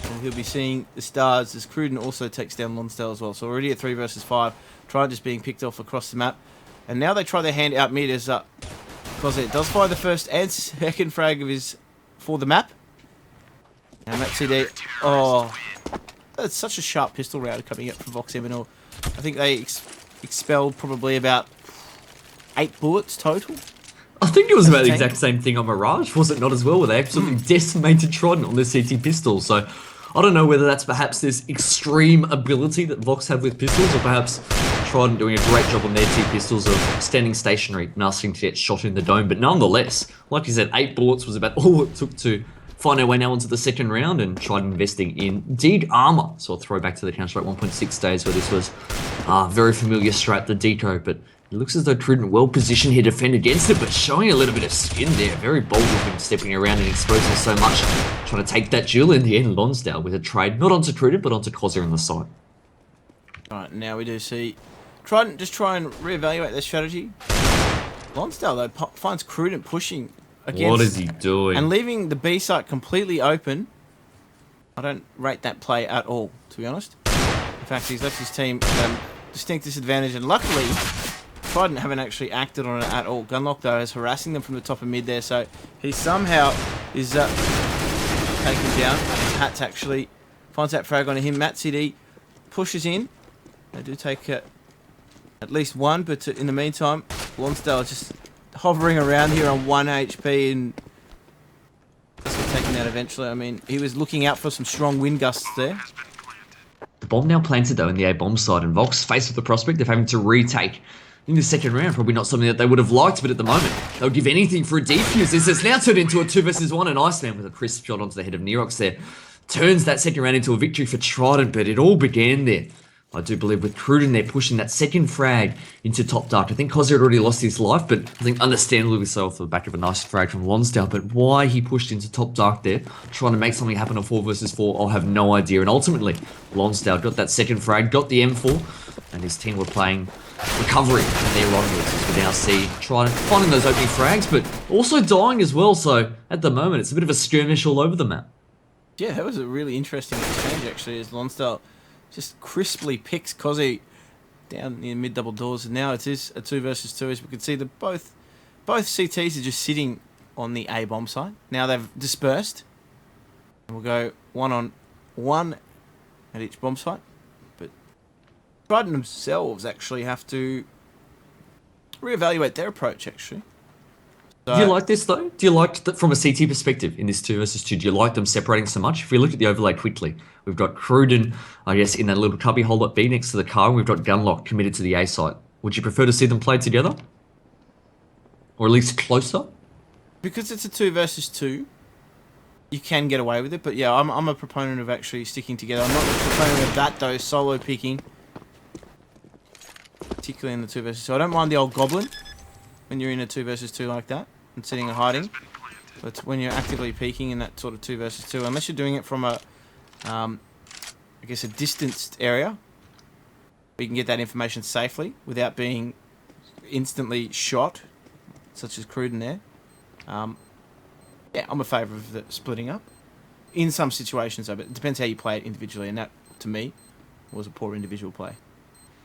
And he'll be seeing the stars as Cruden also takes down Lonsdale as well. So already at 3 versus 5, Trident just being picked off across the map. And now they try their hand out mid as because it does fire the first and second frag of his for the map. And that CD, oh, that's such a sharp pistol round coming up from Vox Eminor. I think they expelled probably about 8 bullets total. I think it was about the exact same thing on Mirage, was it not as well, where they absolutely decimated Trident on the CT pistol. So I don't know whether that's perhaps this extreme ability that Vox have with pistols, or perhaps Trident doing a great job on their T pistols of standing stationary and asking to get shot in the dome. But nonetheless, like you said, 8 bullets was about all it took to find our way now into the second round, and tried investing in Dig armor. So I'll throw back to the Counter-Strike 1.6 days where this was very familiar strat, the deco, but it looks as though Trident well positioned here to defend against it, but showing a little bit of skin there. Very bold with him stepping around and exposing so much, trying to take that duel in the end. Lonsdale with a trade, not onto Trident, but onto Kozir on the side. Alright, now we do see Trident just try and reevaluate their strategy. Lonsdale, though, finds Cruden pushing against... What is he doing? And leaving the B site completely open. I don't rate that play at all, to be honest. In fact, he's left his team distinct disadvantage, and luckily, Trident haven't actually acted on it at all. Gunlock, though, is harassing them from the top of mid there, so he somehow is taken down. Hat's actually finds that frag on him. Matt CD pushes in. They do take at least one, but in the meantime, Lonsdale just hovering around here on 1 HP and just get taken out eventually. I mean, he was looking out for some strong wind gusts there. The bomb now planted though in the A bomb side, and Vox faced with the prospect of having to retake in the second round. Probably not something that they would have liked, but at the moment, they'll give anything for a defuse. This has now turned into a 2 versus 1, and Iceman with a crisp shot onto the head of Nerox there turns that second round into a victory for Trident, but it all began there, I do believe, with Cruden there pushing that second frag into top dark. I think Kozir had already lost his life, but I think understandably so off the back of a nice frag from Lonsdale. But why he pushed into top dark there, trying to make something happen on 4 versus 4, I'll have no idea. And ultimately, Lonsdale got that second frag, got the M4, and his team were playing recovery from there onwards, as we now see Trident finding those opening frags, but also dying as well. So at the moment, it's a bit of a skirmish all over the map. Yeah, that was a really interesting exchange actually, as Lonsdale just crisply picks Kozzy down near mid double doors, and now it is a 2 versus 2, as we can see that both CTs are just sitting on the A bomb site. Now they've dispersed, and we'll go 1-on-1 at each bomb site. But Trident themselves actually have to reevaluate their approach actually. So, do you like this though? Do you like that from a CT perspective in this 2 versus 2? Do you like them separating so much? If we look at the overlay quickly, we've got Cruden, I guess, in that little cubby hole at B next to the car, and we've got Gunlock committed to the A site. Would you prefer to see them play together? Or at least closer? because it's a 2 versus 2, you can get away with it. But yeah, I'm a proponent of actually sticking together. I'm not a proponent of that though, solo picking. Particularly in the 2 versus 2. I don't mind the old goblin when you're in a 2 versus 2 like that and sitting and hiding. But when you're actively peeking in that sort of 2 versus 2, unless you're doing it from a, I guess, a distanced area, you can get that information safely without being instantly shot, such as Cruden there. Yeah, I'm a favour of the splitting up. In some situations, though, but it depends how you play it individually, and that, to me, was a poor individual play.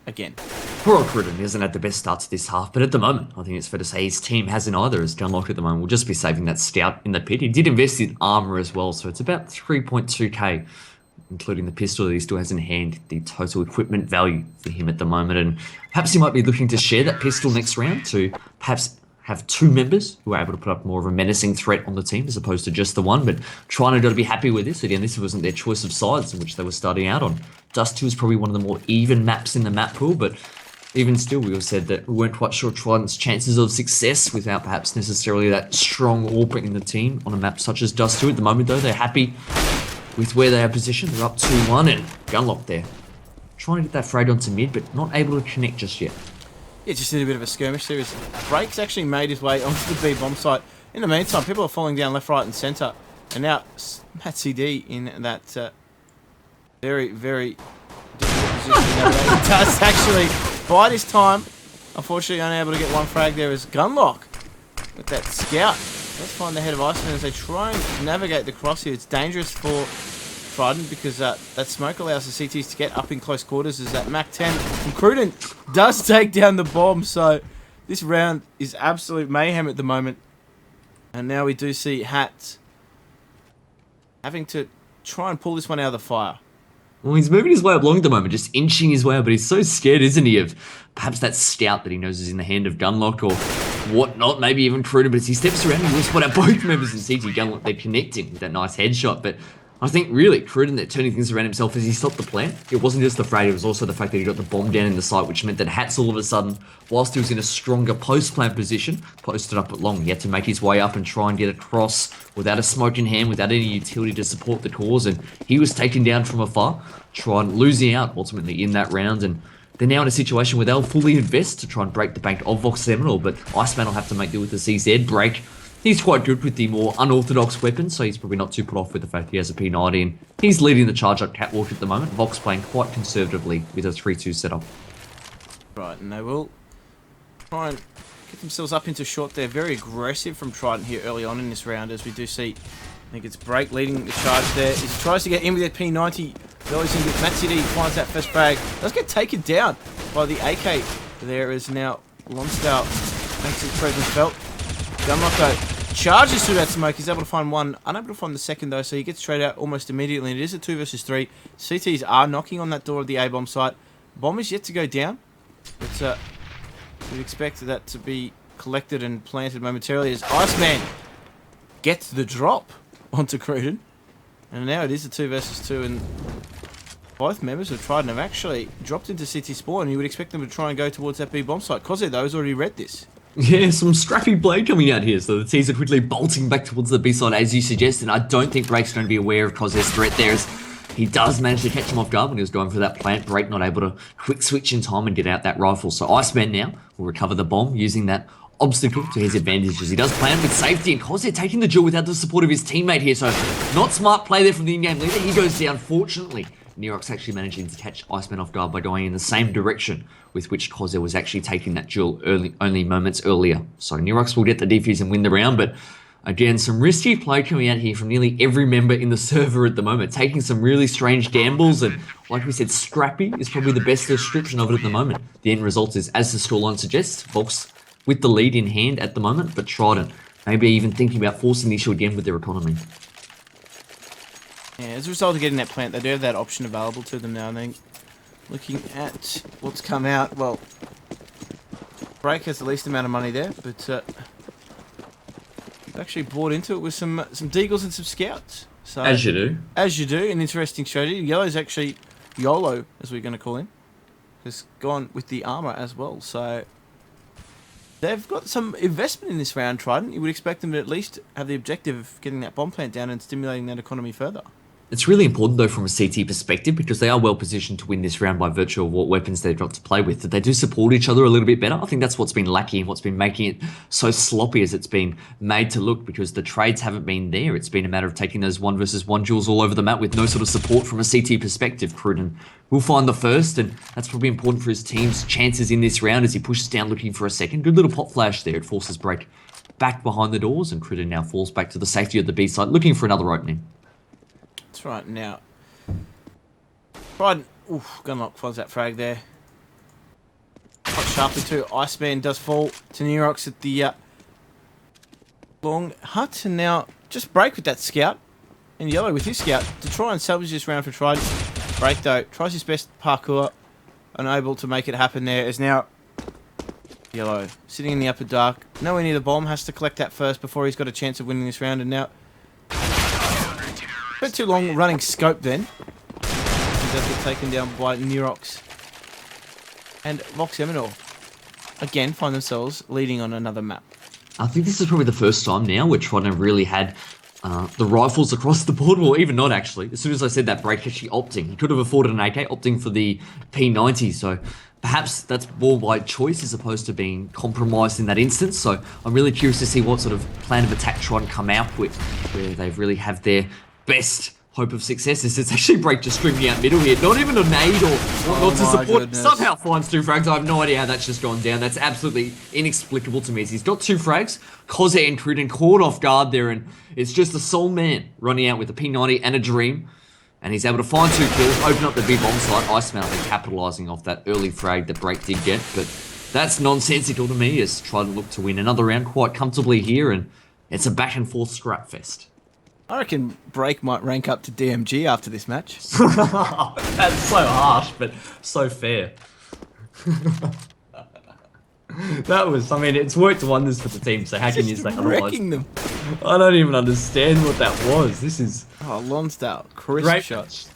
Again. Poor Cruden hasn't had the best start to this half, but at the moment, I think it's fair to say his team hasn't either, as Gunlock at the moment will just be saving that scout in the pit. He did invest in armour as well, so it's about 3.2k, including the pistol that he still has in hand, the total equipment value for him at the moment, and perhaps he might be looking to share that pistol next round to perhaps have two members who are able to put up more of a menacing threat on the team as opposed to just the one, but Trident got to be happy with this. Again, this wasn't their choice of sides in which they were starting out on. Dust 2 is probably one of the more even maps in the map pool, but even still, we all said that we weren't quite sure Trident's chances of success without perhaps necessarily that strong AWP in the team on a map such as Dust 2. At the moment, though, they're happy with where they are positioned. They're up 2-1 and Gunlock there. Trying to get that frayed onto mid, but not able to connect just yet. Yeah, just did a bit of a skirmish there. Break's actually made his way onto the B bomb site. In the meantime, people are falling down left, right, and centre. And now Matt CD in that very, very difficult position. He does actually bide his time. Unfortunately, unable to get one frag there as Gunlock with that scout. Let's find the head of Iceman as they try and navigate the cross here. It's dangerous for Trident because that smoke allows the CTs to get up in close quarters as that Mac 10 from Cruden does take down the bomb. So this round is absolute mayhem at the moment. And now we do see Hat having to try and pull this one out of the fire. Well, he's moving his way up long at the moment, just inching his way up, but he's so scared, isn't he, of perhaps that scout that he knows is in the hand of Gunlock or whatnot, maybe even Cruden, but as he steps around, he will spot out both members in CT Gunlock. They're connecting with that nice headshot, but I think really Cruden that turning things around himself as he stopped the plant. It wasn't just the frag, it was also the fact that he got the bomb down in the site, which meant that Hats all of a sudden, whilst he was in a stronger post-plant position, posted up at long. He had to make his way up and try and get across without a smoke in hand, without any utility to support the cause, and he was taken down from afar, losing out ultimately in that round, and they're now in a situation where they'll fully invest to try and break the bank of Vox Eminor, but Iceman will have to make do with the CZ break. He's quite good with the more unorthodox weapons, so he's probably not too put off with the fact he has a P90, and he's leading the charge up catwalk at the moment. Vox playing quite conservatively with a 3-2 setup. Right, and they will try and get themselves up into short there. Very aggressive from Trident here early on in this round, as we do see. I think it's Break leading the charge there. He tries to get in with that P90. Goes in with Matt City, finds that first frag. Does get taken down by the AK. There is now Lonsdale makes his presence felt. Gunlock charges through that smoke. He's able to find one, unable to find the second though, so he gets straight out almost immediately. And it is a 2 versus 3. CTs are knocking on that door of the A-bomb site. Bomb is yet to go down, but we'd expect that to be collected and planted momentarily as Iceman gets the drop onto Cruden. And now it is a 2 versus 2, and both members of Trident have actually dropped into CT spawn, and you would expect them to try and go towards that B bomb site. Koze, though, has already read this. Yeah, some scrappy play coming out here, so the T's are quickly bolting back towards the B side as you suggest, and I don't think Break's going to be aware of Koze's threat there, as he does manage to catch him off guard when he was going for that plant. Break not able to quick switch in time and get out that rifle, so Iceman now will recover the bomb using that obstacle to his advantage as he does plan with safety, and Koze taking the duel without the support of his teammate here, so not smart play there from the in-game leader. He goes down, fortunately. Nerox actually managing to catch Iceman off guard by going in the same direction with which Koze was actually taking that duel only moments earlier. So Nerox will get the defuse and win the round, but again, some risky play coming out here from nearly every member in the server at the moment, taking some really strange gambles, and like we said, scrappy is probably the best description of it at the moment. The end result is, as the scoreline suggests, Vox with the lead in hand at the moment, but Trident maybe even thinking about forcing the issue again with their economy. Yeah, as a result of getting that plant, they do have that option available to them now. I think looking at what's come out, well, Break has the least amount of money there, but actually bought into it with some deagles and some scouts. So, as you do. As you do, an interesting strategy. Yellow's actually YOLO, as we're going to call him, has gone with the armor as well. So they've got some investment in this round, Trident. You would expect them to at least have the objective of getting that bomb plant down and stimulating that economy further. It's really important though from a CT perspective because they are well positioned to win this round by virtue of what weapons they've got to play with. That they do support each other a little bit better. I think that's what's been lacking and what's been making it so sloppy as it's been made to look because the trades haven't been there. It's been a matter of taking those 1v1 duels all over the map with no sort of support from a CT perspective. Cruden will find the first, and that's probably important for his team's chances in this round as he pushes down looking for a second. Good little pop flash there. It forces Break back behind the doors, and Cruden now falls back to the safety of the B side, looking for another opening. That's right now. Trident, Gunlock finds that frag there. Quite sharply too. Iceman does fall to Neurox at the long hut, and now just Break with that scout, and Yellow with his scout to try and salvage this round for Trident. Break though tries his best parkour, unable to make it happen there. As now Yellow sitting in the upper dark, nowhere near the bomb, has to collect that first before he's got a chance of winning this round, and now spent too long running scope then. He does get taken down by Neurox. And Vox Eminor again find themselves leading on another map. I think this is probably the first time now where Trident really had the rifles across the board. Well, even not actually. As soon as I said that, Break actually opting. He could have afforded an AK, opting for the P90. So perhaps that's more by choice as opposed to being compromised in that instance. So I'm really curious to see what sort of plan of attack Trident come out with, where they really have their best hope of success. It's actually Break just streaming out middle here. Not even a nade or whatnot to support. Goodness. Somehow finds 2 frags. I have no idea how that's just gone down. That's absolutely inexplicable to me. As he's got 2 frags. Koze and Cruden caught off guard there, and it's just the sole man running out with a P90 and a Dream. And he's able to find 2 kills, open up the big bomb site. Iceman I think capitalising off that early frag that Break did get. But that's nonsensical to me as Trident look to win another round quite comfortably here, and it's a back and forth scrap fest. I reckon Break might rank up to DMG after this match. That's so harsh, but so fair. That was, I mean, it's worked wonders for the team, so how can you say otherwise? Wrecking them. I don't even understand what that was. This is... Oh, Lonsdale, crisp Great shot.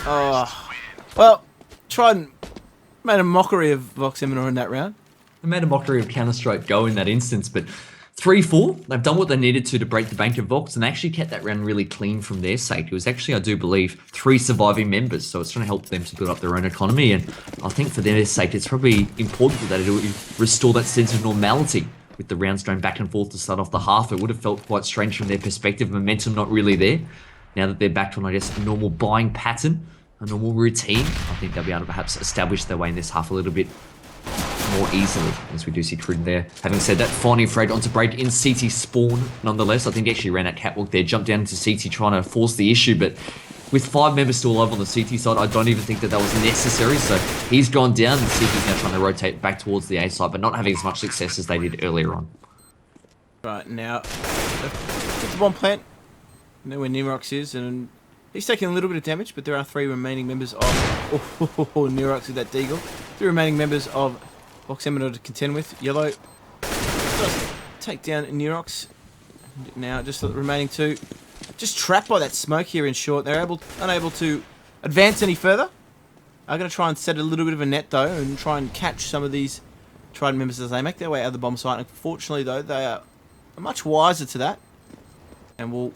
Oh, well, Trident made a mockery of Vox Eminor in that round. They made a mockery of Counter-Strike Go in that instance, but 3-4, they've done what they needed to break the bank of Vox, and they actually kept that round really clean from their sake. It was actually, I do believe, 3 surviving members, so it's trying to help them to build up their own economy, and I think for their sake, it's probably important that it would restore that sense of normality with the rounds going back and forth to start off the half. It would have felt quite strange from their perspective, momentum not really there. Now that they're back to, I guess, a normal buying pattern, a normal routine, I think they'll be able to perhaps establish their way in this half a little bit more easily, as we do see Trident there. Having said that, finding Fred onto Break in CT spawn, nonetheless. I think he actually ran that catwalk there, jumped down into CT trying to force the issue, but with 5 members still alive on the CT side, I don't even think that that was necessary, so he's gone down, and CT's now trying to rotate back towards the A side, but not having as much success as they did earlier on. Right, now, get the bomb plant. Know where Neurox is, and he's taking a little bit of damage, but there are 3 remaining members of... Neurox with that deagle. 3 remaining members of Vox Eminor to contend with. Yellow does take down Neurox. Now, just the remaining 2. Just trapped by that smoke here in short. They're unable to advance any further. I'm going to try and set a little bit of a net, though, and try and catch some of these Trident members as they make their way out of the bomb site. Unfortunately, though, they are much wiser to that. And will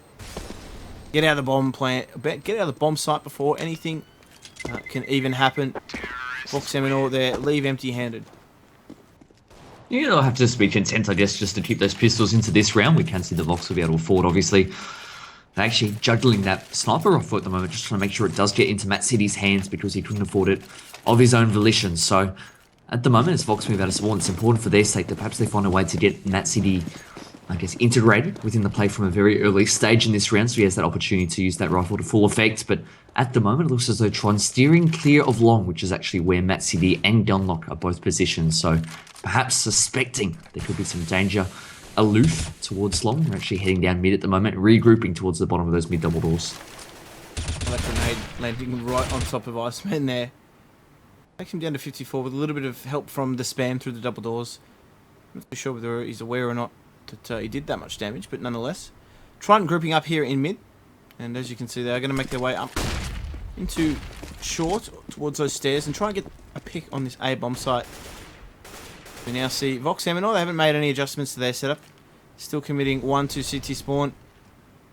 get out of the bomb plant, get out of the bomb site before anything can even happen. Vox Eminor there, leave empty-handed. Yeah, they'll have to just be content, I guess, just to keep those pistols into this round. We can see the Vox will be able to afford, obviously. They're actually juggling that sniper rifle at the moment, just trying to make sure it does get into Matt City's hands because he couldn't afford it of his own volition. So, at the moment, as Vox move out of spawn, it's important for their sake that perhaps they find a way to get Matt City, I guess, integrated within the play from a very early stage in this round, so he has that opportunity to use that rifle to full effect. But at the moment, it looks as though Tron steering clear of long, which is actually where Matt City and Gunlock are both positioned. So perhaps suspecting there could be some danger aloof towards long. We're actually heading down mid at the moment, regrouping towards the bottom of those mid double doors. That grenade landing right on top of Iceman there. Takes him down to 54 with a little bit of help from the spam through the double doors. I'm not too sure whether he's aware or not that he did that much damage, but nonetheless. Trident grouping up here in mid, and as you can see, they're going to make their way up into short towards those stairs and try and get a pick on this A bomb site. We now see Vox Eminor. They haven't made any adjustments to their setup. Still committing 1 to CT spawn.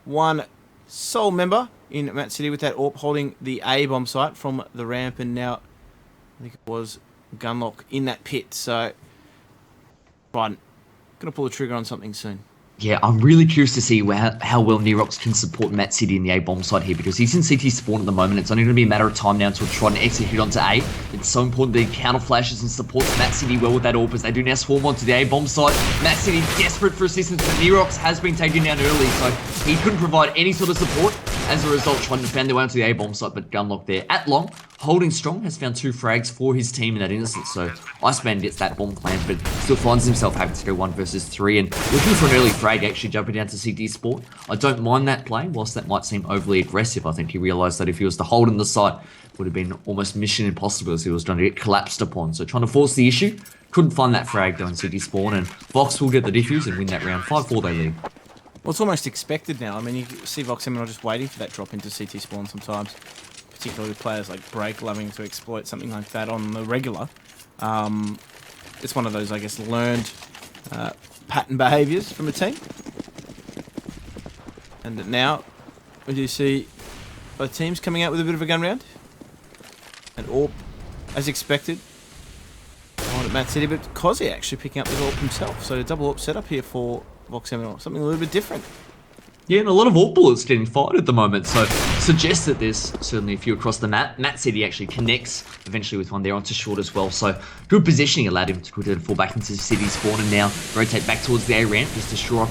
one sole member in Matt City with that AWP holding the A bomb site from the ramp, and now I think it was Gunlock in that pit. So, Trident gonna pull the trigger on something soon. Yeah, I'm really curious to see how well Nerox can support Matt City in the A bomb side here, because he's in CT spawn at the moment. It's only going to be a matter of time now until Trident execute onto A. It's so important that he counter flashes and supports Matt City well with that AWP as they do now swarm onto the A bomb side. Matt City desperate for assistance, but Nerox has been taken down early, so he couldn't provide any sort of support. As a result, Trident found their way onto the A bomb site, but Gunlock there at long, holding strong, has found 2 frags for his team in that instance. So Iceman gets that bomb planted, but still finds himself having to go 1 versus 3 and looking for an early frag, actually jumping down to CT spawn. I don't mind that play, whilst that might seem overly aggressive. I think he realised that if he was to hold in the site, it would have been almost mission impossible as he was trying to get collapsed upon. So trying to force the issue, couldn't find that frag though in CT spawn, and Vox will get the defuse and win that round. 5-4 they lead. Well, it's almost expected now. I mean, you see Vox Eminor just waiting for that drop into CT spawn sometimes, particularly with players like Break loving to exploit something like that on the regular. It's one of those, I guess, learned pattern behaviours from a team. And now we do see both teams coming out with a bit of a gun round. And AWP, as expected, on at Matt City, but Kozi actually picking up the AWP himself. So a double AWP setup here for Vox Eminor, something a little bit different. Yeah, and a lot of AWP bullets getting fired at the moment, so suggests that there's certainly a few across the map. Matt City actually connects eventually with one there onto short as well, so good positioning allowed him to quickly fall back into City spawn and now rotate back towards the A ramp just to shore up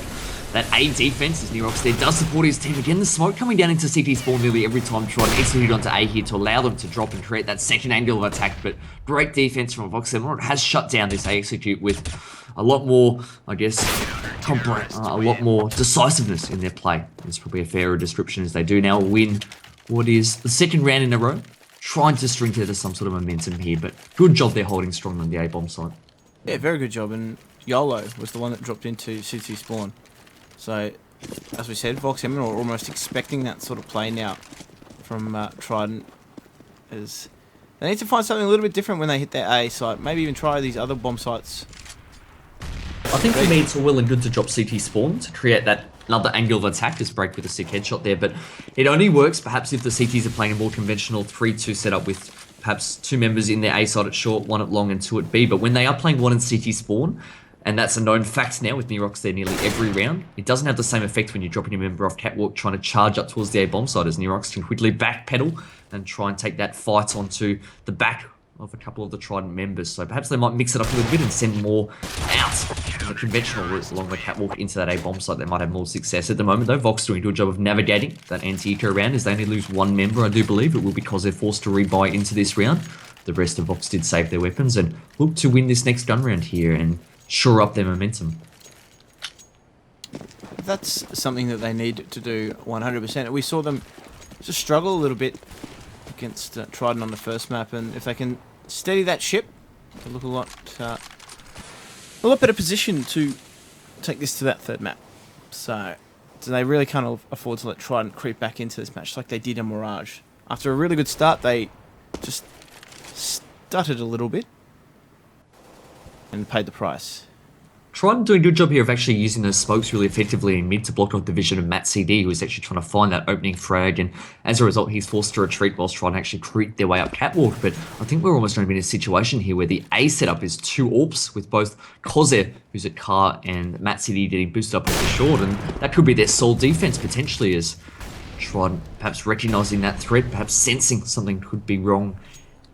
that A defense as Nerox there does support his team. Again, the smoke coming down into CT spawn nearly every time trying to execute onto A here to allow them to drop and create that second angle of attack, but great defense from Vox Eminor. It has shut down this A execute with a lot more, I guess, a lot more decisiveness in their play. It's probably a fairer description as they do now win what is the second round in a row, trying to string together some sort of momentum here, but good job they're holding strong on the A bomb side. Yeah, very good job, and YOLO was the one that dropped into CT spawn. So, as we said, Vox Eminor are almost expecting that sort of play now from Trident, as they need to find something a little bit different when they hit their A site. Maybe even try these other bomb sites. I think for me it's all well and good to drop CT spawn to create that another angle of attack, just break with a sick headshot there, but it only works perhaps if the CTs are playing a more conventional 3-2 setup with perhaps 2 members in their A side at short, 1 at long and 2 at B. But when they are playing 1 in CT spawn, and that's a known fact now with Nerox there nearly every round, it doesn't have the same effect when you're dropping a member off catwalk trying to charge up towards the A bomb side, as Nerox can quickly backpedal and try and take that fight onto the back of a couple of the Trident members. So perhaps they might mix it up a little bit and send more out on the conventional routes along the catwalk into that A bomb site. They might have more success at the moment though. Vox doing a good job of navigating that anti-eco round as they only lose 1 member, I do believe. It will because they're forced to rebuy into this round. The rest of Vox did save their weapons and look to win this next gun round here and shore up their momentum. That's something that they need to do 100%. We saw them just struggle a little bit against Trident on the first map, and if they can steady that ship, they'll look a lot better position to take this to that third map. So they really can't afford to let Trident creep back into this match like they did in Mirage. After a really good start, they just stuttered a little bit and paid the price. Trident doing a good job here of actually using those smokes really effectively in mid to block off the vision of Matt CD, who is actually trying to find that opening frag, and as a result he's forced to retreat whilst trying to actually creep their way up catwalk. But I think we're almost going to be in a situation here where the A setup is 2 AWPs with both Kozev, who's at car, and Matt CD getting boosted up into short, and that could be their sole defense potentially, as Trident perhaps recognizing that threat, perhaps sensing something could be wrong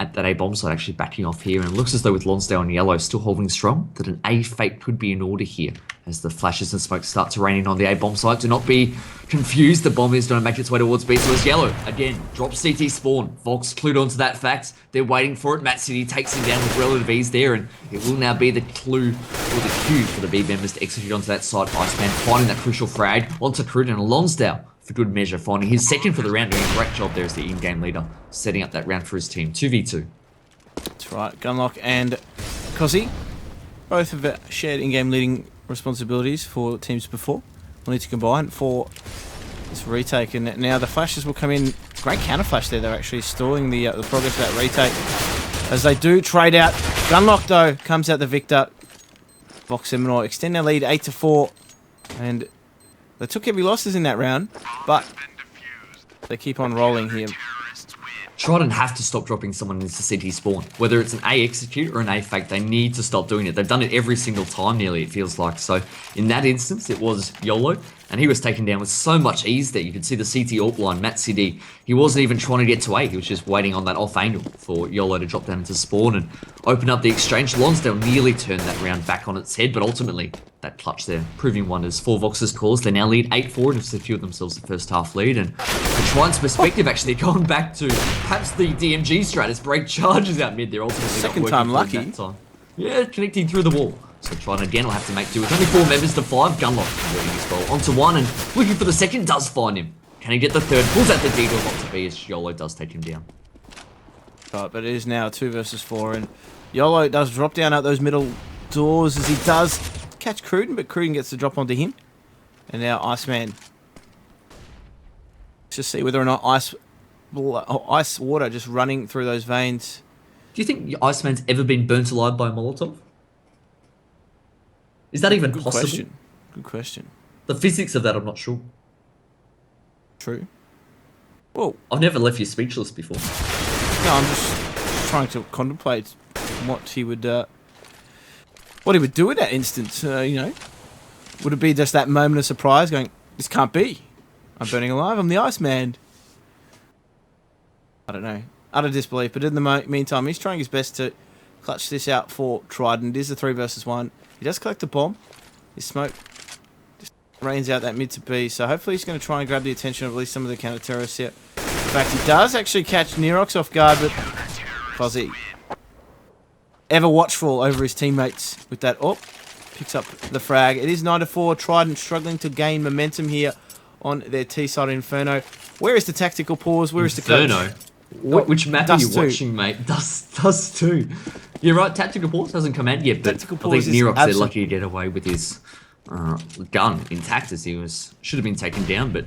at that A bomb site, actually backing off here, and it looks as though with Lonsdale and Yellow still holding strong, that an A fate could be in order here as the flashes and smoke start to rain in on the A bomb site. Do not be confused, the bomb is going to make its way towards B, so as Yellow again drops CT spawn. Vox clued onto that fact, they're waiting for it. Matt City takes him down with relative ease there, and it will now be the clue or the cue for the B members to execute onto that side. Iceman finding that crucial frag onto Trident, and Lonsdale for good measure finding his second for the round, doing a great job there as the in-game leader, setting up that round for his team. 2v2. That's right, Gunlock and Kozi both have shared in-game leading responsibilities for teams before. We'll need to combine for this retake, and now the flashes will come in. Great counter flash there. They're actually stalling the progress of that retake as they do trade out. Gunlock though comes out the victor. Vox Eminor extend their lead 8-4, and They took heavy losses in that round, but they keep on rolling here. Trident have to stop dropping someone into CT spawn. Whether it's an A execute or an A fake, they need to stop doing it. They've done it every single time nearly, it feels like. So in that instance, it was YOLO, and he was taken down with so much ease there. You could see the CT alt line, Matt City. He wasn't even trying to get to A. He was just waiting on that off angle for YOLO to drop down into spawn and open up the exchange. Lonsdale nearly turned that round back on its head, but ultimately that clutch there, proving wonders for Vox's cause. They now lead 8-4 and have secured themselves the first half lead. And from Trident's perspective, actually, going back to perhaps the DMG strat as break charges out mid there. Ultimately, second time lucky. That time. Yeah, connecting through the wall. So Trident again will have to make do with only 4 members to 5. Gunlock working as well. Onto 1 and looking for the second, does find him. Can he get the third? Pulls out the D to a lot to be as YOLO does take him down. Right, but it is now 2 versus 4, and YOLO does drop down out those middle doors as he does catch Cruden, but Cruden gets the drop onto him. And now Iceman. Let's just see whether or not ice water just running through those veins. Do you think Iceman's ever been burnt alive by a Molotov? Is that even possible? Question. Good question. The physics of that, I'm not sure. True. Well, I've never left you speechless before. no, I'm just trying to contemplate what he would do in that instance. You know, would it be just that moment of surprise, going, "This can't be. I'm burning alive. I'm the Iceman." I don't know. Utter disbelief. But in the meantime, he's trying his best to clutch this out for Trident. It is a 3 versus 1. He does collect the bomb. His smoke just rains out that mid to B. So hopefully he's going to try and grab the attention of at least some of the counter-terrorists here. In fact, he does actually catch Nerox off guard, but Fuzzy, ever watchful over his teammates with that up, picks up the frag. It is 9-4. Trident struggling to gain momentum here on their T side Inferno. Where is the tactical pause? Where is the coach? Inferno? Which map are you watching, mate? Dust 2. You're right, tactical pause hasn't come out yet, but I think Nerox, they're lucky to get away with his gun intact as he should have been taken down, but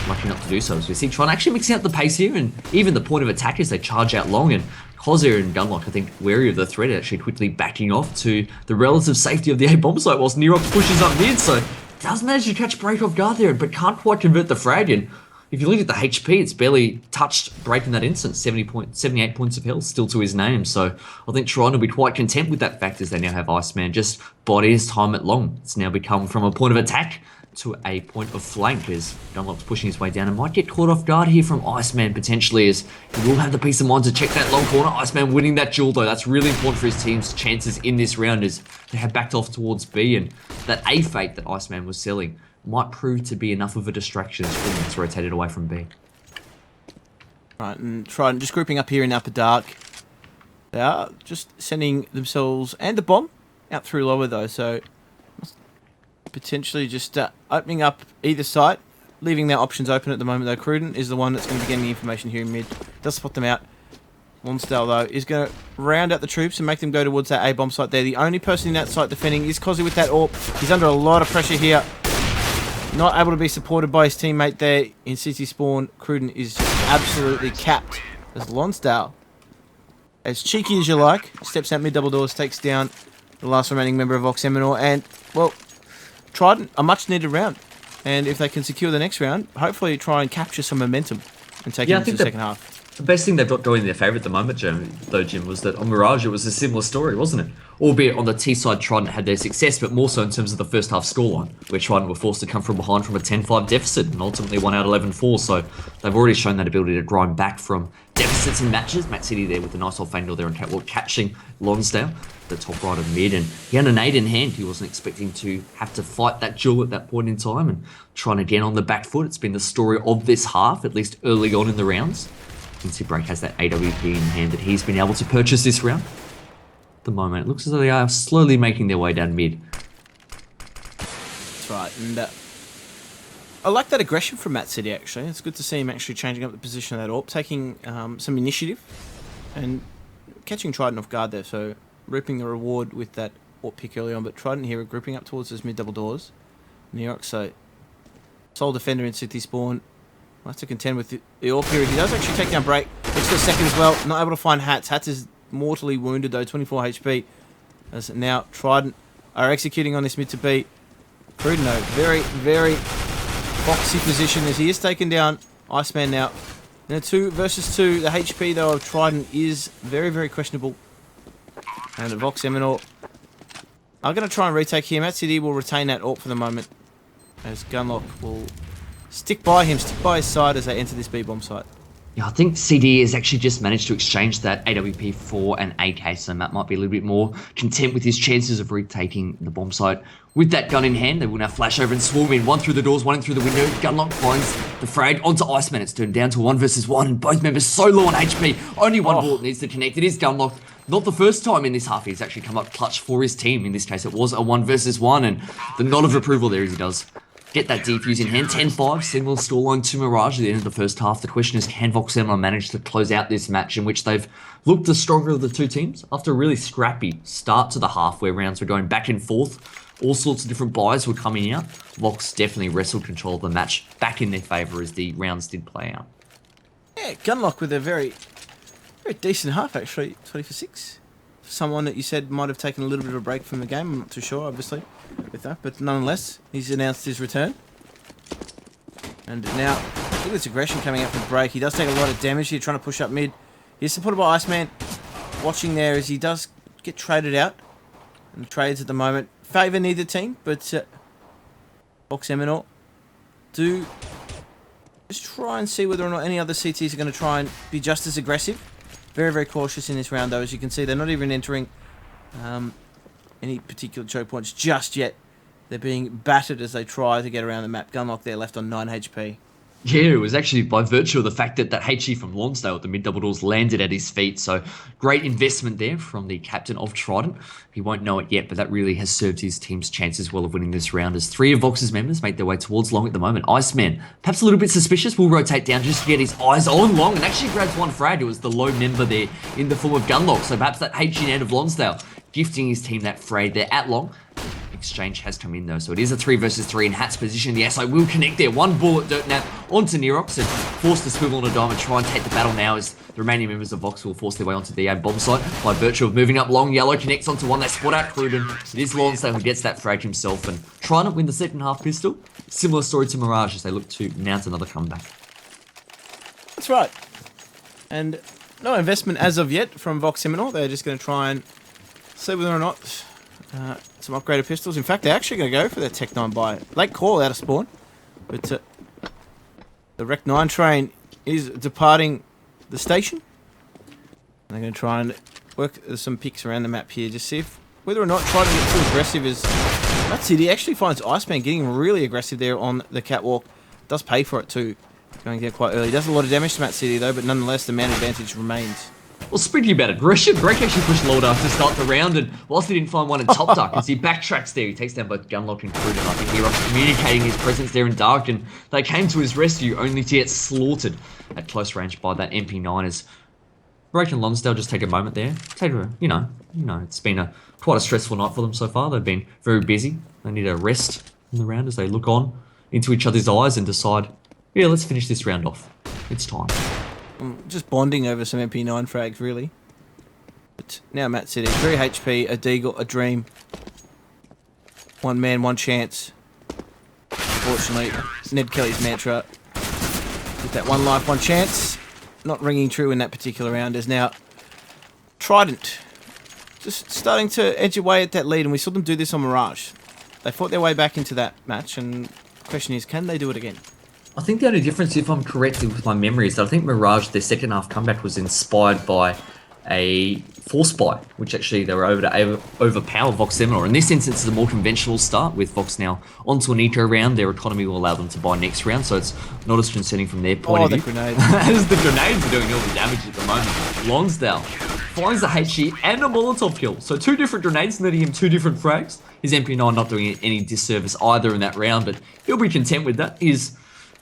lucky not to do so. As we see Trident actually mixing up the pace here, and even the point of attack as they charge out long, and Cosir and Gunlock, I think, wary of the threat, actually quickly backing off to the relative safety of the A bomb site, whilst Nerox pushes up mid, so does manage to catch Break off guard there, but can't quite convert the frag. And if you look at the HP, it's barely touched Break in that instance. 78 points of health still to his name. So I think Trident will be quite content with that fact as they now have Iceman just biding his time at long. It's now become from a point of attack to a point of flank as Gunlock's pushing his way down and might get caught off guard here from Iceman potentially, as he will have the peace of mind to check that long corner. Iceman winning that duel though. That's really important for his team's chances in this round as they have backed off towards B, and that A fake that Iceman was selling might prove to be enough of a distraction as Trident gets rotated away from B. Right, and Trident just grouping up here in Upper Dark. They are just sending themselves and the bomb out through lower though, so potentially just opening up either site, leaving their options open at the moment though. Cruden is the one that's going to be getting the information here in mid. Does spot them out. Lonsdale though is going to round out the troops and make them go towards that A bomb site there. The only person in that site defending is Cozzy with that AWP. He's under a lot of pressure here. Not able to be supported by his teammate there in CT spawn. Cruden is just absolutely capped as Lonsdale, as cheeky as you like, steps out mid double doors, takes down the last remaining member of Vox Eminor, and well, Trident a much needed round. And if they can secure the next round, hopefully try and capture some momentum and take it into the second half. The best thing they've got going in their favour at the moment, Jim, was that on Mirage it was a similar story, wasn't it? Albeit on the T side, Trident had their success, but more so in terms of the first half scoreline, where Trident were forced to come from behind from a 10-5 deficit and ultimately won out 11-4. So they've already shown that ability to grind back from deficits in matches. Matt City there with the nice off angle there on catwalk, catching Lonsdale, the top right of mid, and he had a nade in hand. He wasn't expecting to have to fight that duel at that point in time, and trying again on the back foot. It's been the story of this half, at least early on in the rounds. Since Break has that AWP in hand that he's been able to purchase this round. At the moment, it looks as though they are slowly making their way down mid. That's right, and I like that aggression from Matt City actually. It's good to see him actually changing up the position of that AWP, taking some initiative and catching Trident off guard there, so reaping the reward with that AWP pick early on. But Trident here are grouping up towards those mid double doors. Nerox, so sole defender in City spawn. Has to contend with the AWP period. He does actually take down Break. Looks for a second as well. Not able to find Hats. Hats is mortally wounded though, 24 HP. As now Trident are executing on this mid to B. Cruden though, very, very boxy position as he is taken down. Iceman now. In a 2 versus 2, the HP though of Trident is very, very questionable. And Vox Eminor are going to try and retake here. Matt City will retain that AWP for the moment, as Gunlock will stick by him, stick by his side as they enter this B-bomb site. Yeah, I think CD has actually just managed to exchange that AWP for an AK, so Matt might be a little bit more content with his chances of retaking the bomb site. With that gun in hand, they will now flash over and swarm in. One through the doors, one in through the window. Gunlock finds the frag onto Iceman. It's turned down to 1 versus 1, and both members so low on HP. Only one bullet needs to connect. It is Gunlock. Not the first time in this half he's actually come up clutch for his team. In this case, it was a 1 versus 1, and the nod of approval there as he does get that defuse in hand. 10-5, similar scoreline to Mirage at the end of the first half. The question is, can Vox Eminor manage to close out this match in which they've looked the stronger of the two teams after a really scrappy start to the half where rounds were going back and forth. All sorts of different buys were coming out. Vox definitely wrestled control of the match back in their favour as the rounds did play out. Yeah, Gunlock with a very, very decent half actually. 20 for 6. Someone that you said might have taken a little bit of a break from the game. I'm not too sure, obviously, with that. But nonetheless, he's announced his return. And now, look at this aggression coming out from break. He does take a lot of damage here, trying to push up mid. He's supported by Iceman. Watching there as he does get traded out. And trades at the moment favour neither team, but Vox Eminor do just try and see whether or not any other CTs are going to try and be just as aggressive. Very, very cautious in this round, though. As you can see, they're not even entering any particular choke points just yet. They're being battered as they try to get around the map. Gunlock there left on 9 HP. Yeah, it was actually by virtue of the fact that that HE from Lonsdale at the mid double doors landed at his feet. So great investment there from the captain of Trident. He won't know it yet, but that really has served his team's chances well of winning this round as 3 of Vox's members make their way towards Long at the moment. Iceman, perhaps a little bit suspicious, will rotate down just to get his eyes on Long and actually grabs one frag. It was the low member there in the form of Gunlock. So perhaps that HE in hand of Lonsdale gifting his team that frag there at Long. Exchange has come in though, so it is a 3 versus 3 in Hat's position. The SI will connect there. One bullet dirt nap onto Nerox and force to swivel on a dime and try and take the battle now as the remaining members of Vox will force their way onto the A bomb site by virtue of moving up Long. Yellow connects onto one. They spot out Cruden. It is Lonsdale who gets that frag himself and trying to win the second half pistol. Similar story to Mirage as they look to mount another comeback. That's right. And no investment as of yet from Vox Eminor. They're just going to try and see whether or not some upgraded pistols. In fact, they're actually going to go for their Tech 9 buy. Late call out of spawn. But the Rec 9 train is departing the station. And they're going to try and work some picks around the map here. Just see if whether or not trying to get too aggressive is... That's it. He actually finds Iceman getting really aggressive there on the catwalk. Does pay for it too. Going there quite early. Does a lot of damage to Matt City though, but nonetheless the man advantage remains. Well, speaking about aggression, Break actually pushed low enough to start the round, and whilst he didn't find one in top dark, as he backtracks there, he takes down both Gunlock and Cruden. I think Nerox communicating his presence there in dark, and they came to his rescue only to get slaughtered at close range by that MP9 as Break and Lonsdale just take a moment there. Take a, you know, it's been quite a stressful night for them so far. They've been very busy. They need a rest in the round as they look on into each other's eyes and decide, yeah, let's finish this round off. It's time. Just bonding over some MP9 frags, really. But now Matt City, 3 HP, a Deagle, a Dream. One man, one chance. Unfortunately, Ned Kelly's mantra with that one life, one chance, not ringing true in that particular round. Is now Trident just starting to edge away at that lead, and we saw them do this on Mirage. They fought their way back into that match, and the question is, can they do it again? I think the only difference, if I'm correct with my memory, is that I think Mirage, their second half comeback was inspired by a force buy, which actually they were able to overpower Vox Eminor. In this instance, it's a more conventional start with Vox now onto an eco round. Their economy will allow them to buy next round, so it's not as concerning from their point of view. The grenade. As the grenades are doing all the damage at the moment. Lonsdale finds the HE and a Molotov kill. So 2 different grenades netting him 2 different frags. His MP9 not doing any disservice either in that round, but he'll be content with that. His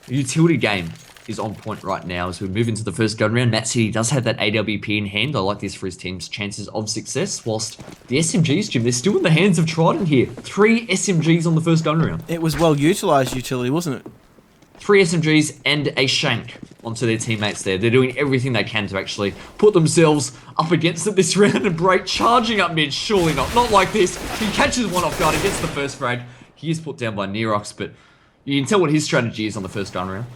utility game is on point right now as we move into the first gun round. Matt City does have that AWP in hand. I like this for his team's chances of success. Whilst the SMGs, Jim, they're still in the hands of Trident here. 3 SMGs on the first gun round. It was well utilised utility, wasn't it? 3 SMGs and a shank onto their teammates there. They're doing everything they can to actually put themselves up against it this round and break. Charging up mid, surely not. Not like this. He catches one off guard, he gets the first frag. He is put down by Nerox, but You can tell what his strategy is on the first gun round.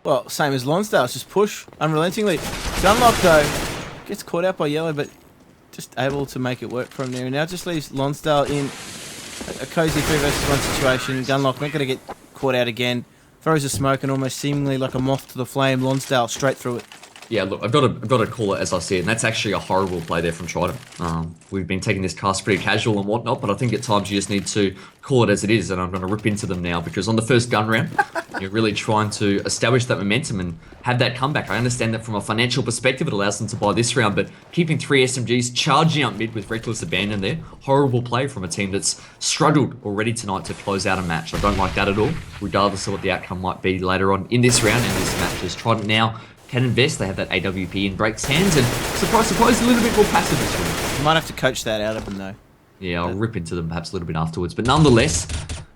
Well, same as Lonsdale's, just push unrelentingly. Gunlock, though, gets caught out by Yellow, but just able to make it work from there. And now just leaves Lonsdale in a cozy 3 versus 1 situation. Gunlock not going to get caught out again. Throws a smoke and almost seemingly like a moth to the flame. Lonsdale straight through it. Yeah, look, I've got to call it as I see it, and that's actually a horrible play there from Trident. We've been taking this cast pretty casual and whatnot, but I think at times you just need to call it as it is, and I'm going to rip into them now, because on the first gun round, you're really trying to establish that momentum and have that comeback. I understand that from a financial perspective, it allows them to buy this round, but keeping 3 SMGs, charging up mid with reckless abandon there, horrible play from a team that's struggled already tonight to close out a match. I don't like that at all, regardless of what the outcome might be later on in this round, in this match, as Trident now can invest. They have that AWP in Break's hands, and surprise, a little bit more passive this round. You might have to coach that out of them, though. Yeah, I'll rip into them perhaps a little bit afterwards, but nonetheless,